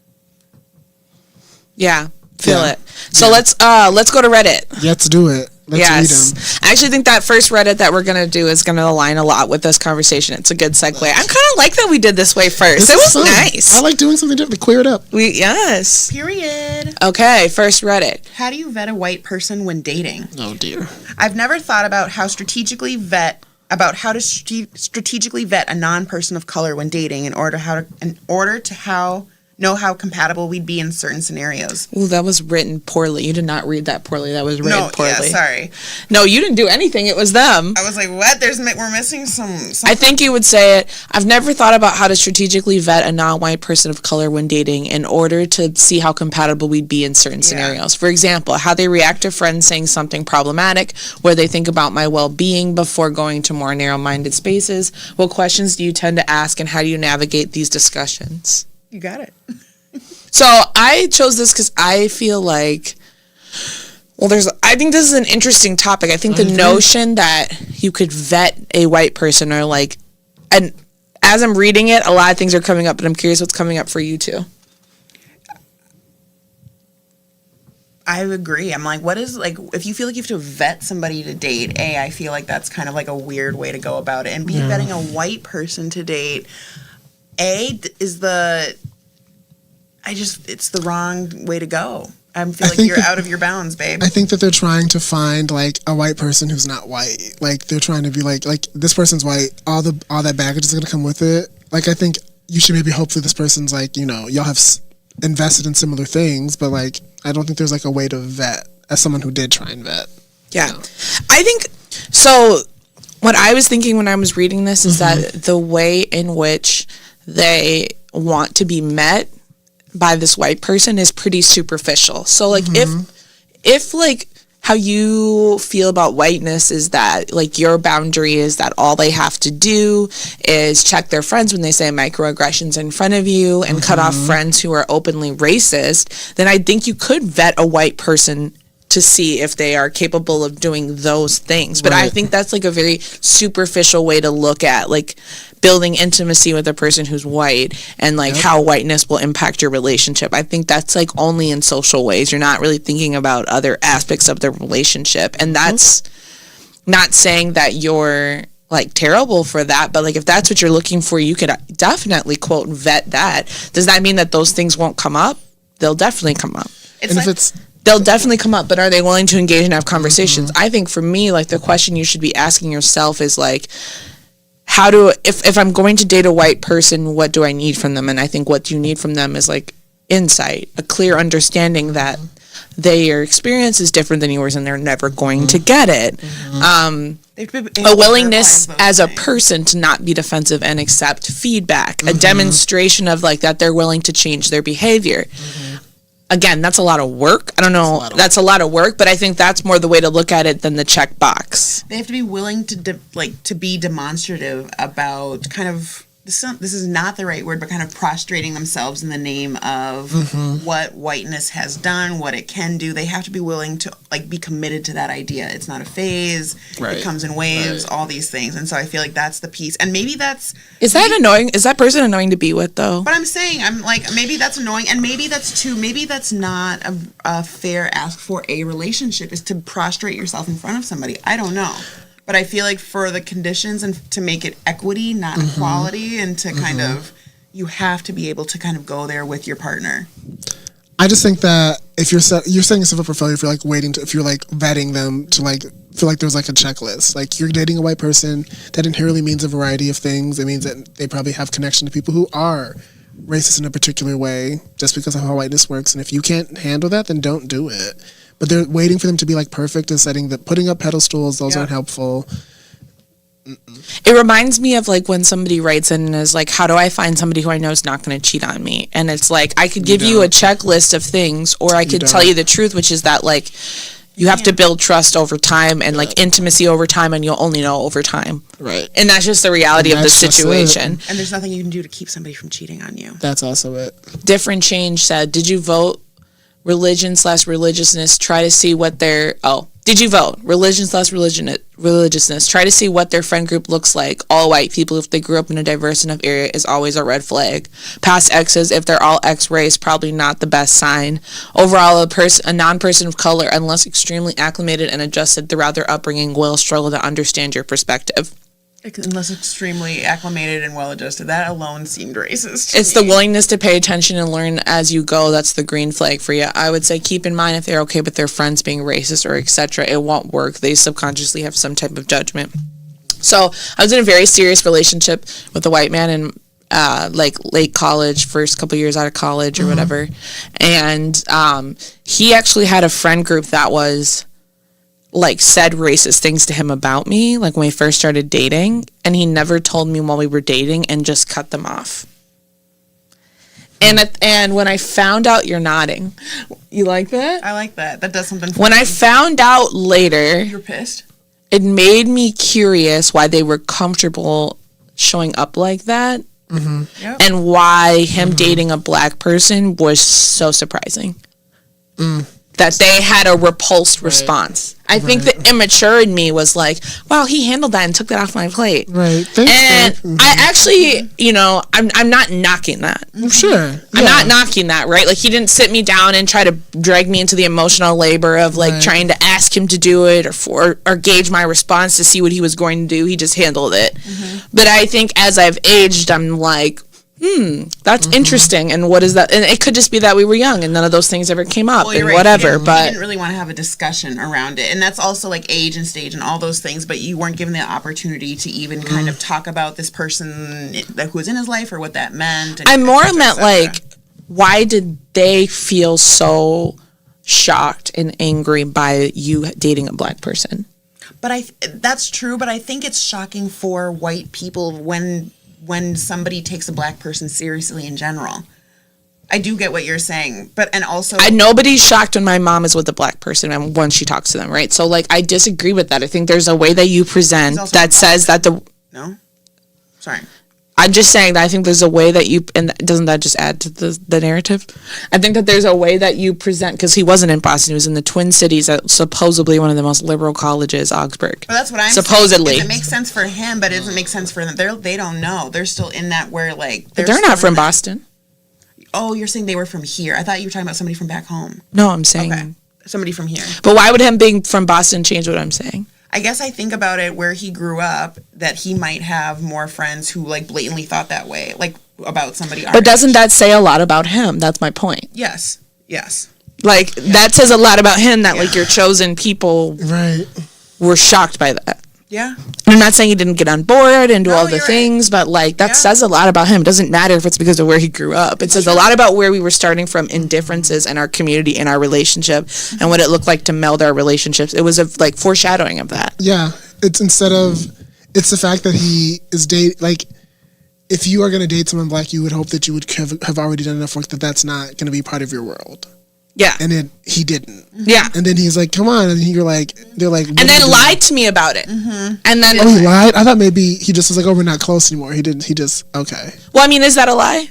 yeah. Feel Yeah. it. So let's go to Reddit. Let's do it. Let's read them. Yes. I actually think that first Reddit that we're going to do is going to align a lot with this conversation. It's a good segue. I kind of like that we did this way first. This It is was fun. nice. I like doing something different. Clear it up. Yes. Period. Okay, first Reddit. How do you vet a white person when dating? Oh dear. I've never thought about how strategically vet strategically vet a non-person of color when dating in order to know how compatible we'd be in certain scenarios. Ooh, that was written poorly. You did not read that poorly. That was written poorly. Yeah, sorry. No, you didn't do anything. It was them. I was like, what? We're missing some. I think you would say it. I've never thought about how to strategically vet a non-white person of color when dating in order to see how compatible we'd be in certain scenarios. For example, how they react to friends saying something problematic, where they think about my well-being before going to more narrow-minded spaces. What questions do you tend to ask, and how do you navigate these discussions? You got it. So I chose this because I feel like, I think this is an interesting topic. I think the notion that you could vet a white person and as I'm reading it, a lot of things are coming up, but I'm curious what's coming up for you too. I agree. I'm like, what is, like, if you feel like you have to vet somebody to date, I feel like that's kind of like a weird way to go about it. And vetting a white person to date, it's the wrong way to go. I feel like you're out of your bounds, babe. I think that they're trying to find like a white person who's not white. Like they're trying to be like this person's white. All that baggage is gonna come with it. Like I think you should maybe hope that this person's like, you know, y'all have invested in similar things, but like I don't think there's like a way to vet as someone who did try and vet. Yeah, you know? I think so. What I was thinking when I was reading this is that the way in which they want to be met by this white person is pretty superficial. So like if like how you feel about whiteness is that like your boundary is that all they have to do is check their friends when they say microaggressions in front of you and cut off friends who are openly racist, then I think you could vet a white person to see if they are capable of doing those things. But I think that's like a very superficial way to look at like building intimacy with a person who's white and like how whiteness will impact your relationship. I think that's like only in social ways. You're not really thinking about other aspects of the relationship. And that's not saying that you're like terrible for that, but like if that's what you're looking for, you could definitely quote vet that. Does that mean that those things won't come up? They'll definitely come up. They'll definitely come up, but are they willing to engage and have conversations? I think for me, like the question you should be asking yourself is like, if I'm going to date a white person, what do I need from them? And I think what you need from them is like insight, a clear understanding that their experience is different than yours and they're never going to get it. A willingness as a person to not be defensive and accept feedback, a demonstration of like that they're willing to change their behavior. Again, that's a lot of work. I don't know. That's a lot of work, but I think that's more the way to look at it than the check box. They have to be willing to be demonstrative about kind of this is not the right word, but kind of prostrating themselves in the name of what whiteness has done, what it can do. They have to be willing to like be committed to that idea. It's not a phase. It comes in waves, all these things. And so I feel like that's the piece. And maybe that's... Is that annoying? Is that person annoying to be with though? But I'm saying, I'm like, maybe that's annoying. And maybe that's not a fair ask for a relationship, is to prostrate yourself in front of somebody. I don't know. But I feel like for the conditions and to make it equity, not equality, and to kind of, you have to be able to kind of go there with your partner. I just think that if you're setting yourself up for failure, if you're like if you're like vetting them to like feel like there's like a checklist, like you're dating a white person, that inherently means a variety of things. It means that they probably have connection to people who are racist in a particular way just because of how whiteness works. And if you can't handle that, then don't do it. But they're waiting for them to be like perfect and putting up pedestals. Those aren't helpful. It reminds me of like when somebody writes in and is like, how do I find somebody who I know is not going to cheat on me? And it's like, I could give you a checklist of things, or I could tell you the truth, which is that like you have to build trust over time and like intimacy over time, and you'll only know over time. Right. And that's just the reality of the situation. And there's nothing you can do to keep somebody from cheating on you. That's also it. Different Change said, did you vote religion/religiousness, try to see what their Did you vote? Religiousness. Try to see what their friend group looks like. All white people, if they grew up in a diverse enough area, is always a red flag. Past exes, if they're all X-race, probably not the best sign. Overall, a non-person of color, unless extremely acclimated and adjusted throughout their upbringing, will struggle to understand your perspective. Unless extremely acclimated and well-adjusted. That alone seemed racist. It's the willingness to pay attention and learn as you go. That's the green flag for you. I would say keep in mind if they're okay with their friends being racist or etc. It won't work. They subconsciously have some type of judgment. So I was in a very serious relationship with a white man in like late college, first couple years out of college or whatever. And he actually had a friend group that was like said racist things to him about me, like when we first started dating, and he never told me while we were dating and just cut them off. And when I found out, you're nodding. You like that? I like that. That does something for When me. I found out later, You're pissed? it made me curious why they were comfortable showing up like that. Yep. And why him dating a black person was so surprising. That they had a repulsed response. I think the immature in me was like, wow, he handled that and took that off my plate. Right. Thanks, And I actually, you know, I'm not knocking that. Sure. I'm not knocking that, right? Like, he didn't sit me down and try to drag me into the emotional labor of, like, trying to ask him to do it or gauge my response to see what he was going to do. He just handled it. But I think as I've aged, I'm like, that's interesting. And what is that? And it could just be that we were young and none of those things ever came up and whatever. You But didn't really want to have a discussion around it. And that's also like age and stage and all those things. But you weren't given the opportunity to even kind of talk about this person who was in his life or what that meant. And I more et cetera, meant et cetera. like, why did they feel so shocked and angry by you dating a black person? But that's true. But I think it's shocking for white people when somebody takes a black person seriously in general. I do get what you're saying, but and also nobody's shocked when my mom is with a black person and when she talks to them, right? So like, I disagree with that. I think there's a way that you present that says that sorry. I'm just saying that I think there's a way that you, and doesn't that just add to the narrative? I think that there's a way that you present, because he wasn't in Boston, he was in the Twin Cities at supposedly one of the most liberal colleges, Augsburg. But that's what I'm supposedly saying. It makes sense for him, but it doesn't make sense for them. They don't know. They're still in that where like they're not from Boston. Oh, you're saying they were from here. I thought you were talking about somebody from back home. No, I'm saying somebody from here. But why would him being from Boston change what I'm saying? I guess I think about it where he grew up, that he might have more friends who like blatantly thought that way, like about somebody. But doesn't that say a lot about him? That's my point. Yes. Like, that says a lot about him, that like your chosen people were shocked by that. Yeah. And I'm not saying he didn't get on board and do all the things, but like that says a lot about him. It doesn't matter if it's because of where he grew up. It says a lot about where we were starting from in differences in our community, in our relationship, and what it looked like to meld our relationships. It was a like foreshadowing of that. Yeah. It's it's the fact that he is like, if you are going to date someone black, you would hope that you would have already done enough work that that's not going to be part of your world. Yeah. And then he didn't. Yeah. And then he's like, come on. And they're like, and then lied to me about it. And then, he lied? I thought maybe he just was like, oh, we're not close anymore. He didn't, okay. Well, I mean, is that a lie?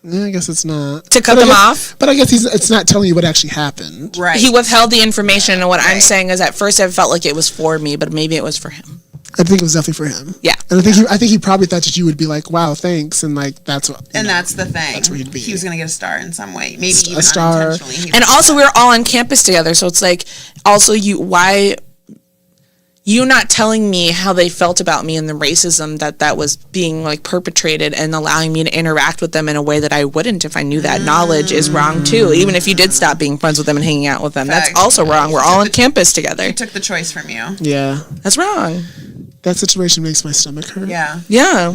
Yeah, I guess it's not. To cut them off? But I guess it's not telling you what actually happened. Right. He withheld the information, and what I'm saying is at first I felt like it was for me, but maybe it was for him. I think it was definitely for him. Yeah. And I think he probably thought that you would be like, wow, thanks, and like that's what. And that's the thing. That's where he'd be. He was gonna get a star in some way, maybe even a star. unintentionally. And also, we were all on campus together, so it's like, also why you not telling me how they felt about me and the racism that was being like perpetrated, and allowing me to interact with them in a way that I wouldn't if I knew that knowledge is wrong too. Even if you did stop being friends with them and hanging out with them, that's also wrong. We're all on campus together. He took the choice from you. Yeah. That's wrong. That situation makes my stomach hurt. Yeah. Yeah.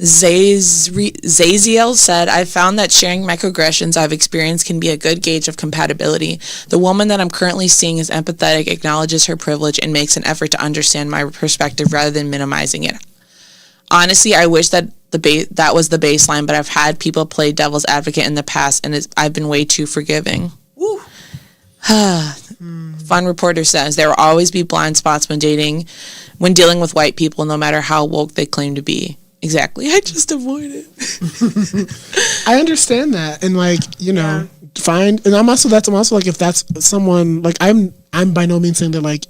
Zaziel said, I found that sharing microaggressions I've experienced can be a good gauge of compatibility. The woman that I'm currently seeing is empathetic, acknowledges her privilege, and makes an effort to understand my perspective rather than minimizing it. Honestly, I wish that that was the baseline, but I've had people play devil's advocate in the past, and I've been way too forgiving. Woo. Fun reporter says, there will always be blind spots when dealing with white people, no matter how woke they claim to be. Exactly. I just avoid it. I understand that. And like, fine. And I'm also like, if that's someone, like, I'm by no means saying that, like,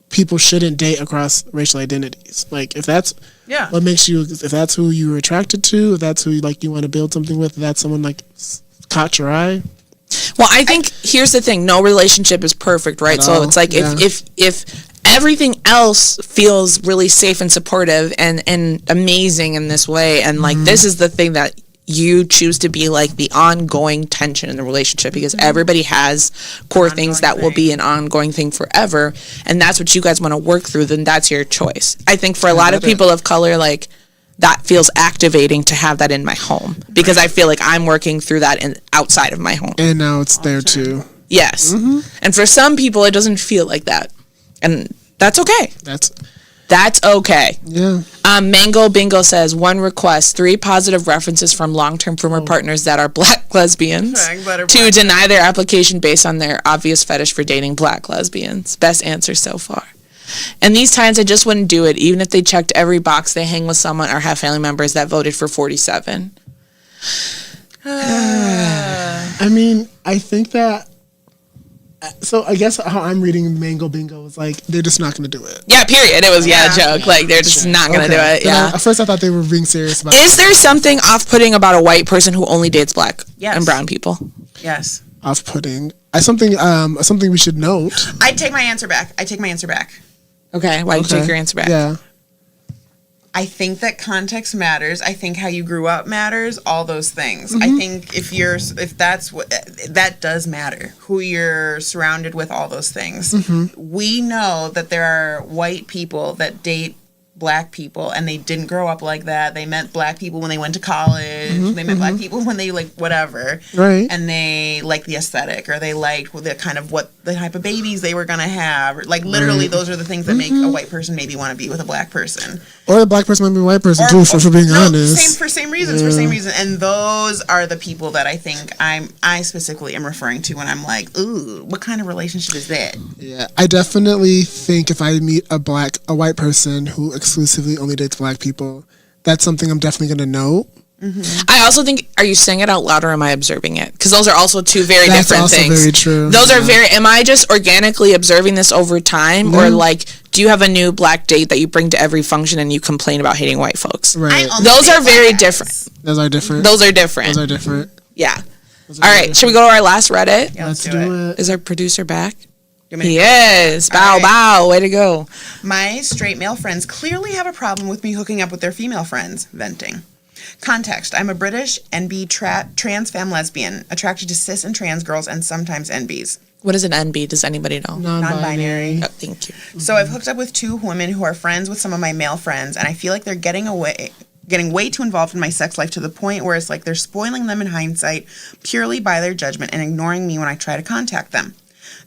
people shouldn't date across racial identities. Like, if that's what makes you, if that's who you're attracted to, if that's who like you want to build something with, if that's someone like caught your eye. Well, I think here's the thing: no relationship is perfect, right? So it's like if everything else feels really safe and supportive and amazing in this way, and like this is the thing that you choose to be like the ongoing tension in the relationship, because everybody has core things that will be an ongoing thing forever, and that's what you guys want to work through, then that's your choice. I think for a lot of people of color, like, that feels activating to have that in my home, because I feel like I'm working through that outside of my home. And now it's there too. Yes. And for some people, it doesn't feel like that. And that's okay. That's okay. Yeah. Mango Bingo says, 1 request, 3 positive references from long-term former partners that are black lesbians. 2, deny their application based on their obvious fetish for dating black lesbians. Best answer so far. In these times, I just wouldn't do it, even if they checked every box. They hang with someone or have family members that voted for 47. I mean, I think that. So I guess how I'm reading Mango Bingo is like, they're just not going to do it. Yeah, period. It was a joke. Like, they're just not going to do it. Yeah. At first, I thought they were being serious about it. Is there something off-putting about a white person who only dates black and brown people? Yes. Off-putting. Something we should note. I take my answer back. Okay. Why did you take your answer back? Yeah. I think that context matters. I think how you grew up matters. All those things. I think if that's what that does matter. Who you're surrounded with, all those things. We know that there are white people that date black people, and they didn't grow up like that. They met black people when they went to college. They met black people when they like whatever. Right. And they liked the aesthetic, or they liked the kind of the type of babies they were gonna have. Like literally, those are the things that make a white person maybe want to be with a black person. Or the black person might be a white person too, for being honest. For same reasons. And those are the people that I think I specifically am referring to when I'm like, ooh, what kind of relationship is that? Yeah, I definitely think if I meet a white person who exclusively only dates black people, that's something I'm definitely going to know. I also think, are you saying it out loud or am I observing it? Because those are also two very different things. That's also very true. Those are am I just organically observing this over time? Or like, do you have a new black date that you bring to every function and you complain about hating white folks? Right. Those are very different. Those are different. Yeah. All right. Should we go to our last Reddit? Yeah, let's do it. Is our producer back? He is. Bow. Way to go. My straight male friends clearly have a problem with me hooking up with their female friends. Venting. Context. I'm a British NB trans femme lesbian, attracted to cis and trans girls and sometimes NBs. What is an NB? Does anybody know? Non-binary. Oh, thank you. So I've hooked up with 2 women who are friends with some of my male friends, and I feel like they're getting way too involved in my sex life to the point where it's like they're spoiling them in hindsight purely by their judgment and ignoring me when I try to contact them.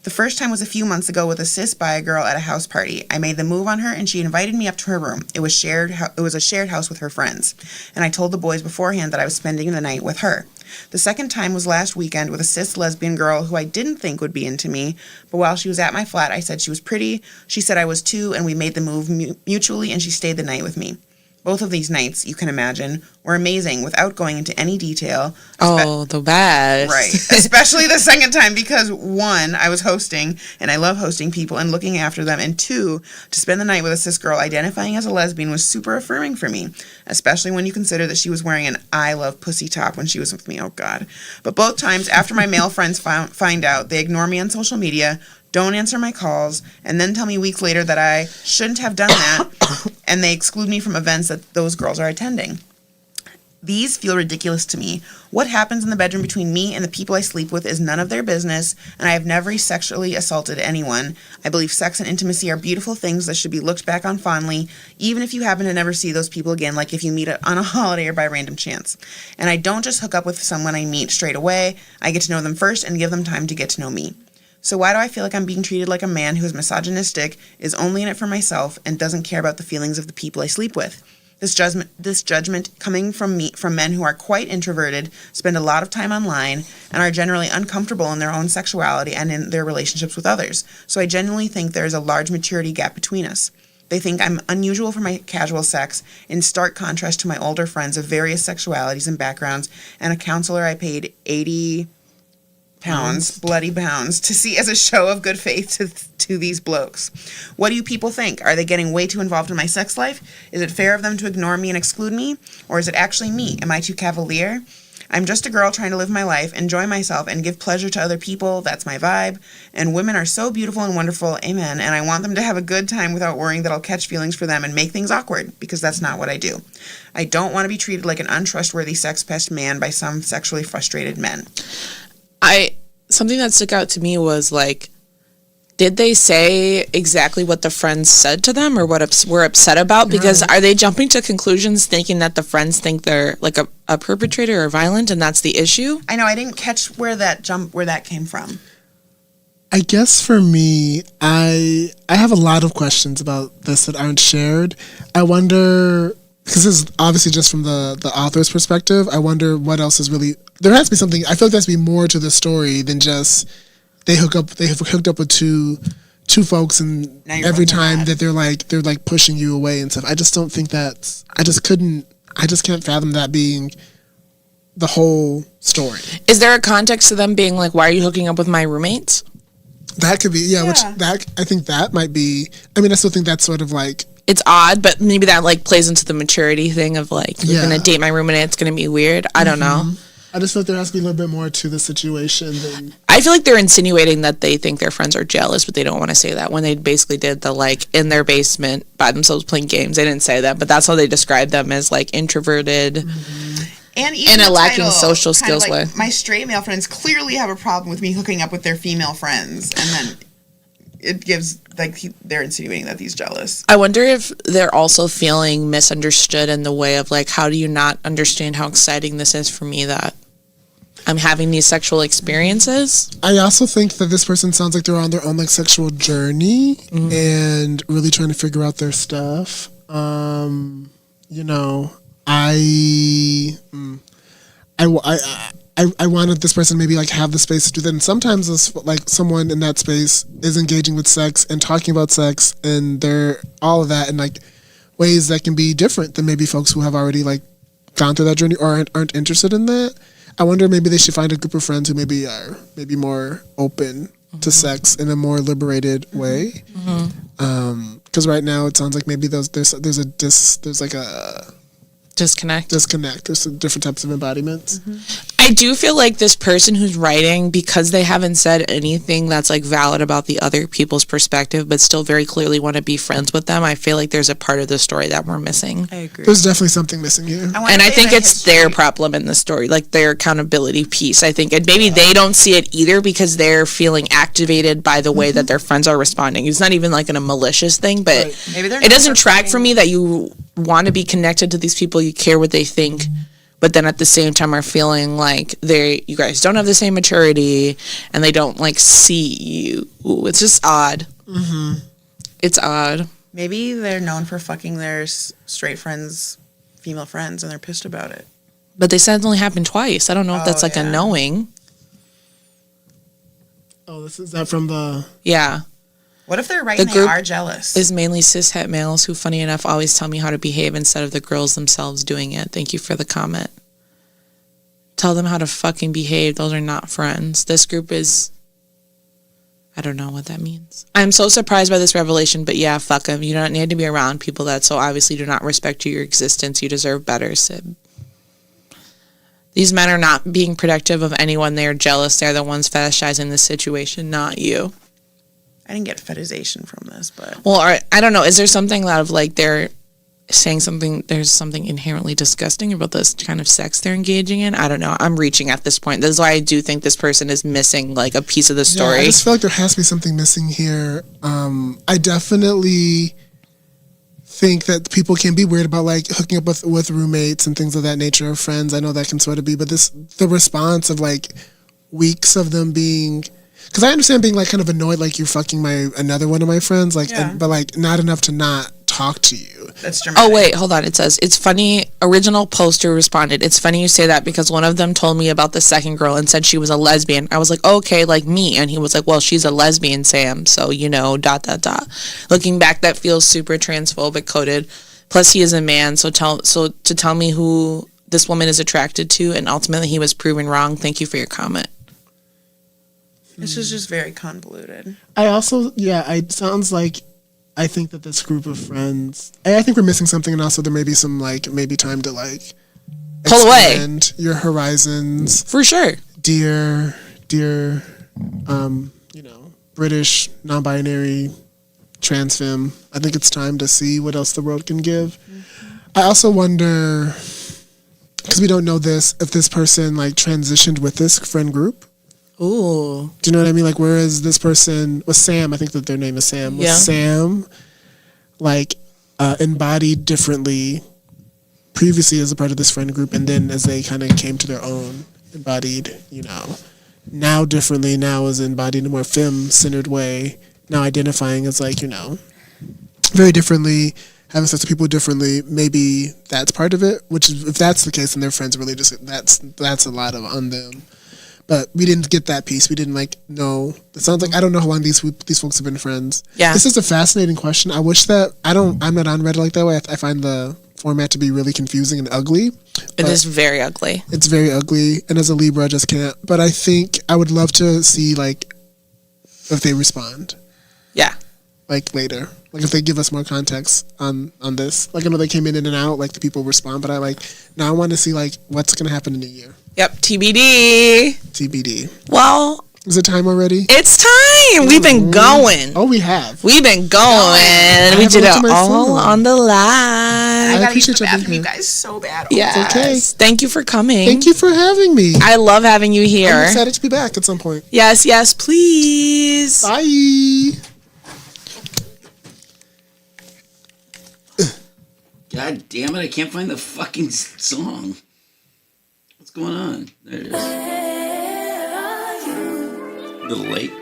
The first time was a few months ago with a cis bi girl at a house party. I made the move on her and she invited me up to her room. It was a shared house with her friends. And I told the boys beforehand that I was spending the night with her. The second time was last weekend with a cis lesbian girl who I didn't think would be into me, but while she was at my flat, I said she was pretty. She said I was too, and we made the move mutually, and she stayed the night with me. Both of these nights, you can imagine, were amazing without going into any detail. Oh, the best. Right. Especially the second time because, 1, I was hosting, and I love hosting people and looking after them, and 2, to spend the night with a cis girl identifying as a lesbian was super affirming for me, especially when you consider that she was wearing an I love pussy top when she was with me. Oh, God. But both times, after my male friends find out, they ignore me on social media, don't answer my calls, and then tell me weeks later that I shouldn't have done that, and they exclude me from events that those girls are attending. These feel ridiculous to me. What happens in the bedroom between me and the people I sleep with is none of their business, and I have never sexually assaulted anyone. I believe sex and intimacy are beautiful things that should be looked back on fondly, even if you happen to never see those people again, like if you meet on a holiday or by random chance. And I don't just hook up with someone I meet straight away. I get to know them first and give them time to get to know me. So why do I feel like I'm being treated like a man who is misogynistic, is only in it for myself, and doesn't care about the feelings of the people I sleep with? This judgment coming from men who are quite introverted, spend a lot of time online, and are generally uncomfortable in their own sexuality and in their relationships with others. So I genuinely think there is a large maturity gap between us. They think I'm unusual for my casual sex, in stark contrast to my older friends of various sexualities and backgrounds, and a counselor I paid pounds, bloody pounds, to see as a show of good faith to these blokes. What do you people think? Are they getting way too involved in my sex life? Is it fair of them to ignore me and exclude me? Or is it actually me? Am I too cavalier? I'm just a girl trying to live my life, enjoy myself, and give pleasure to other people. That's my vibe. And women are so beautiful and wonderful. Amen. And I want them to have a good time without worrying that I'll catch feelings for them and make things awkward, because that's not what I do. I don't want to be treated like an untrustworthy sex pest man by some sexually frustrated men. Something that stuck out to me was like, did they say exactly what the friends said to them or what were upset about? Because are they jumping to conclusions thinking that the friends think they're like a perpetrator or violent and that's the issue? I know, I didn't catch where that came from. I guess for me, I have a lot of questions about this that aren't shared. I wonder, because this is obviously just from the author's perspective, I wonder what else is really, there has to be something, I feel like there has to be more to the story than just they have hooked up with two folks, and every time that they're like pushing you away and stuff. I just don't think I just can't fathom that being the whole story. Is there a context to them being like, why are you hooking up with my roommates? That could be, which I think that might be, I mean, I still think that's sort of like, it's odd, but maybe that like plays into the maturity thing of like, you're gonna date my roommate and it's gonna be weird. I don't know. I just feel like there has to be a little bit more to the situation than... I feel like they're insinuating that they think their friends are jealous, but they don't want to say that when they basically did the, like, in their basement by themselves playing games. They didn't say that, but that's how they described them, as, like, introverted and even a lacking title, social skills like, way. My straight male friends clearly have a problem with me hooking up with their female friends, and then it gives, like, they're insinuating that he's jealous. I wonder if they're also feeling misunderstood in the way of, like, how do you not understand how exciting this is for me that I'm having these sexual experiences? I also think that this person sounds like they're on their own like sexual journey and really trying to figure out their stuff. You know, I wanted this person maybe like have the space to do that. And sometimes it's like someone in that space is engaging with sex and talking about sex and they're all of that in like ways that can be different than maybe folks who have already like gone through that journey or aren't interested in that. I wonder maybe they should find a group of friends who maybe are maybe more open to sex in a more liberated way. Because right now it sounds like maybe there's like a disconnect. There's some different types of embodiments. I do feel like this person who's writing, because they haven't said anything that's like valid about the other people's perspective, but still very clearly want to be friends with them, I feel like there's a part of the story that we're missing. I agree. There's definitely something missing here. And I think it's their problem in the story, like their accountability piece, I think. And maybe they don't see it either because they're feeling activated by the way that their friends are responding. It's not even like in a malicious thing, but maybe it doesn't track for me that you want to be connected to these people, you care what they think, but then at the same time are feeling like you guys don't have the same maturity and they don't like see you. Ooh, it's just odd. It's odd. Maybe they're known for fucking their straight friends, female friends, and they're pissed about it. But they said it only happened twice. I don't know if that's like a knowing. Oh, is that from the... Yeah. What if they're right and they are jealous? Is mainly cishet males who, funny enough, always tell me how to behave instead of the girls themselves doing it. Thank you for the comment. Tell them how to fucking behave. Those are not friends. This group is... I don't know what that means. I'm so surprised by this revelation, but yeah, fuck them. You don't need to be around people that so obviously do not respect your existence. You deserve better, Sib. These men are not being protective of anyone. They are jealous. They're the ones fetishizing the situation, not you. I didn't get fetishization from this, but... Well, I don't know. Is there something out of, like, they're saying something, there's something inherently disgusting about this kind of sex they're engaging in? I don't know. I'm reaching at this point. This is why I do think this person is missing, like, a piece of the story. Yeah, I just feel like there has to be something missing here. I definitely think that people can be weird about, like, hooking up with roommates and things of that nature, or friends. I know that can sort of be, but the response of, like, weeks of them being... Because I understand being, like, kind of annoyed, like, you're fucking another one of my friends, like, but, like, not enough to not talk to you. That's dramatic. Oh, wait, hold on. It says, it's funny, original poster responded, it's funny you say that because one of them told me about the second girl and said she was a lesbian. I was like, oh, okay, like me. And he was like, well, she's a lesbian, Sam, so, you know, ... Looking back, that feels super transphobic coded. Plus, he is a man, so to tell me who this woman is attracted to, and ultimately he was proven wrong. Thank you for your comment. This is just very convoluted. I also, it sounds like I think that this group of friends, I think we're missing something, and also there may be some maybe time to pull away, expand your horizons for sure. Dear, British non-binary trans femme. I think it's time to see what else the world can give. I also wonder, because we don't know this, if this person transitioned with this friend group. Ooh. Do you know what I mean? Whereas this person was Sam, I think that their name is Sam. Was Sam embodied differently previously as a part of this friend group, and then as they kind of came to their own, embodied, now differently, now is embodied in a more femme-centered way, now identifying as very differently, having sex with people differently. Maybe that's part of it, which is, if that's the case, then their friends really just, that's a lot on them. But we didn't get that piece. We didn't know. It sounds like, I don't know how long these folks have been friends. Yeah. This is a fascinating question. I wish that, I'm not on Reddit like that way. I find the format to be really confusing and ugly. It is very ugly. It's very ugly. And as a Libra, I just can't. But I think I would love to see, if they respond. Yeah. Later. If they give us more context on this. I know they came in and out, the people respond. But now I want to see, what's going to happen in a year. Yep. TBD. Well, is it time already? It's time. We've been going. Oh, we have. We've been going. We did it all on the live. I gotta use appreciate the you being bathroom, you here. guys, so bad. Yes. Okay. Thank you for coming. Thank you for having me. I love having you here. I'm excited to be back at some point. Yes, please. Bye. God damn it, I can't find the fucking song. What's going on? There it is. A little late.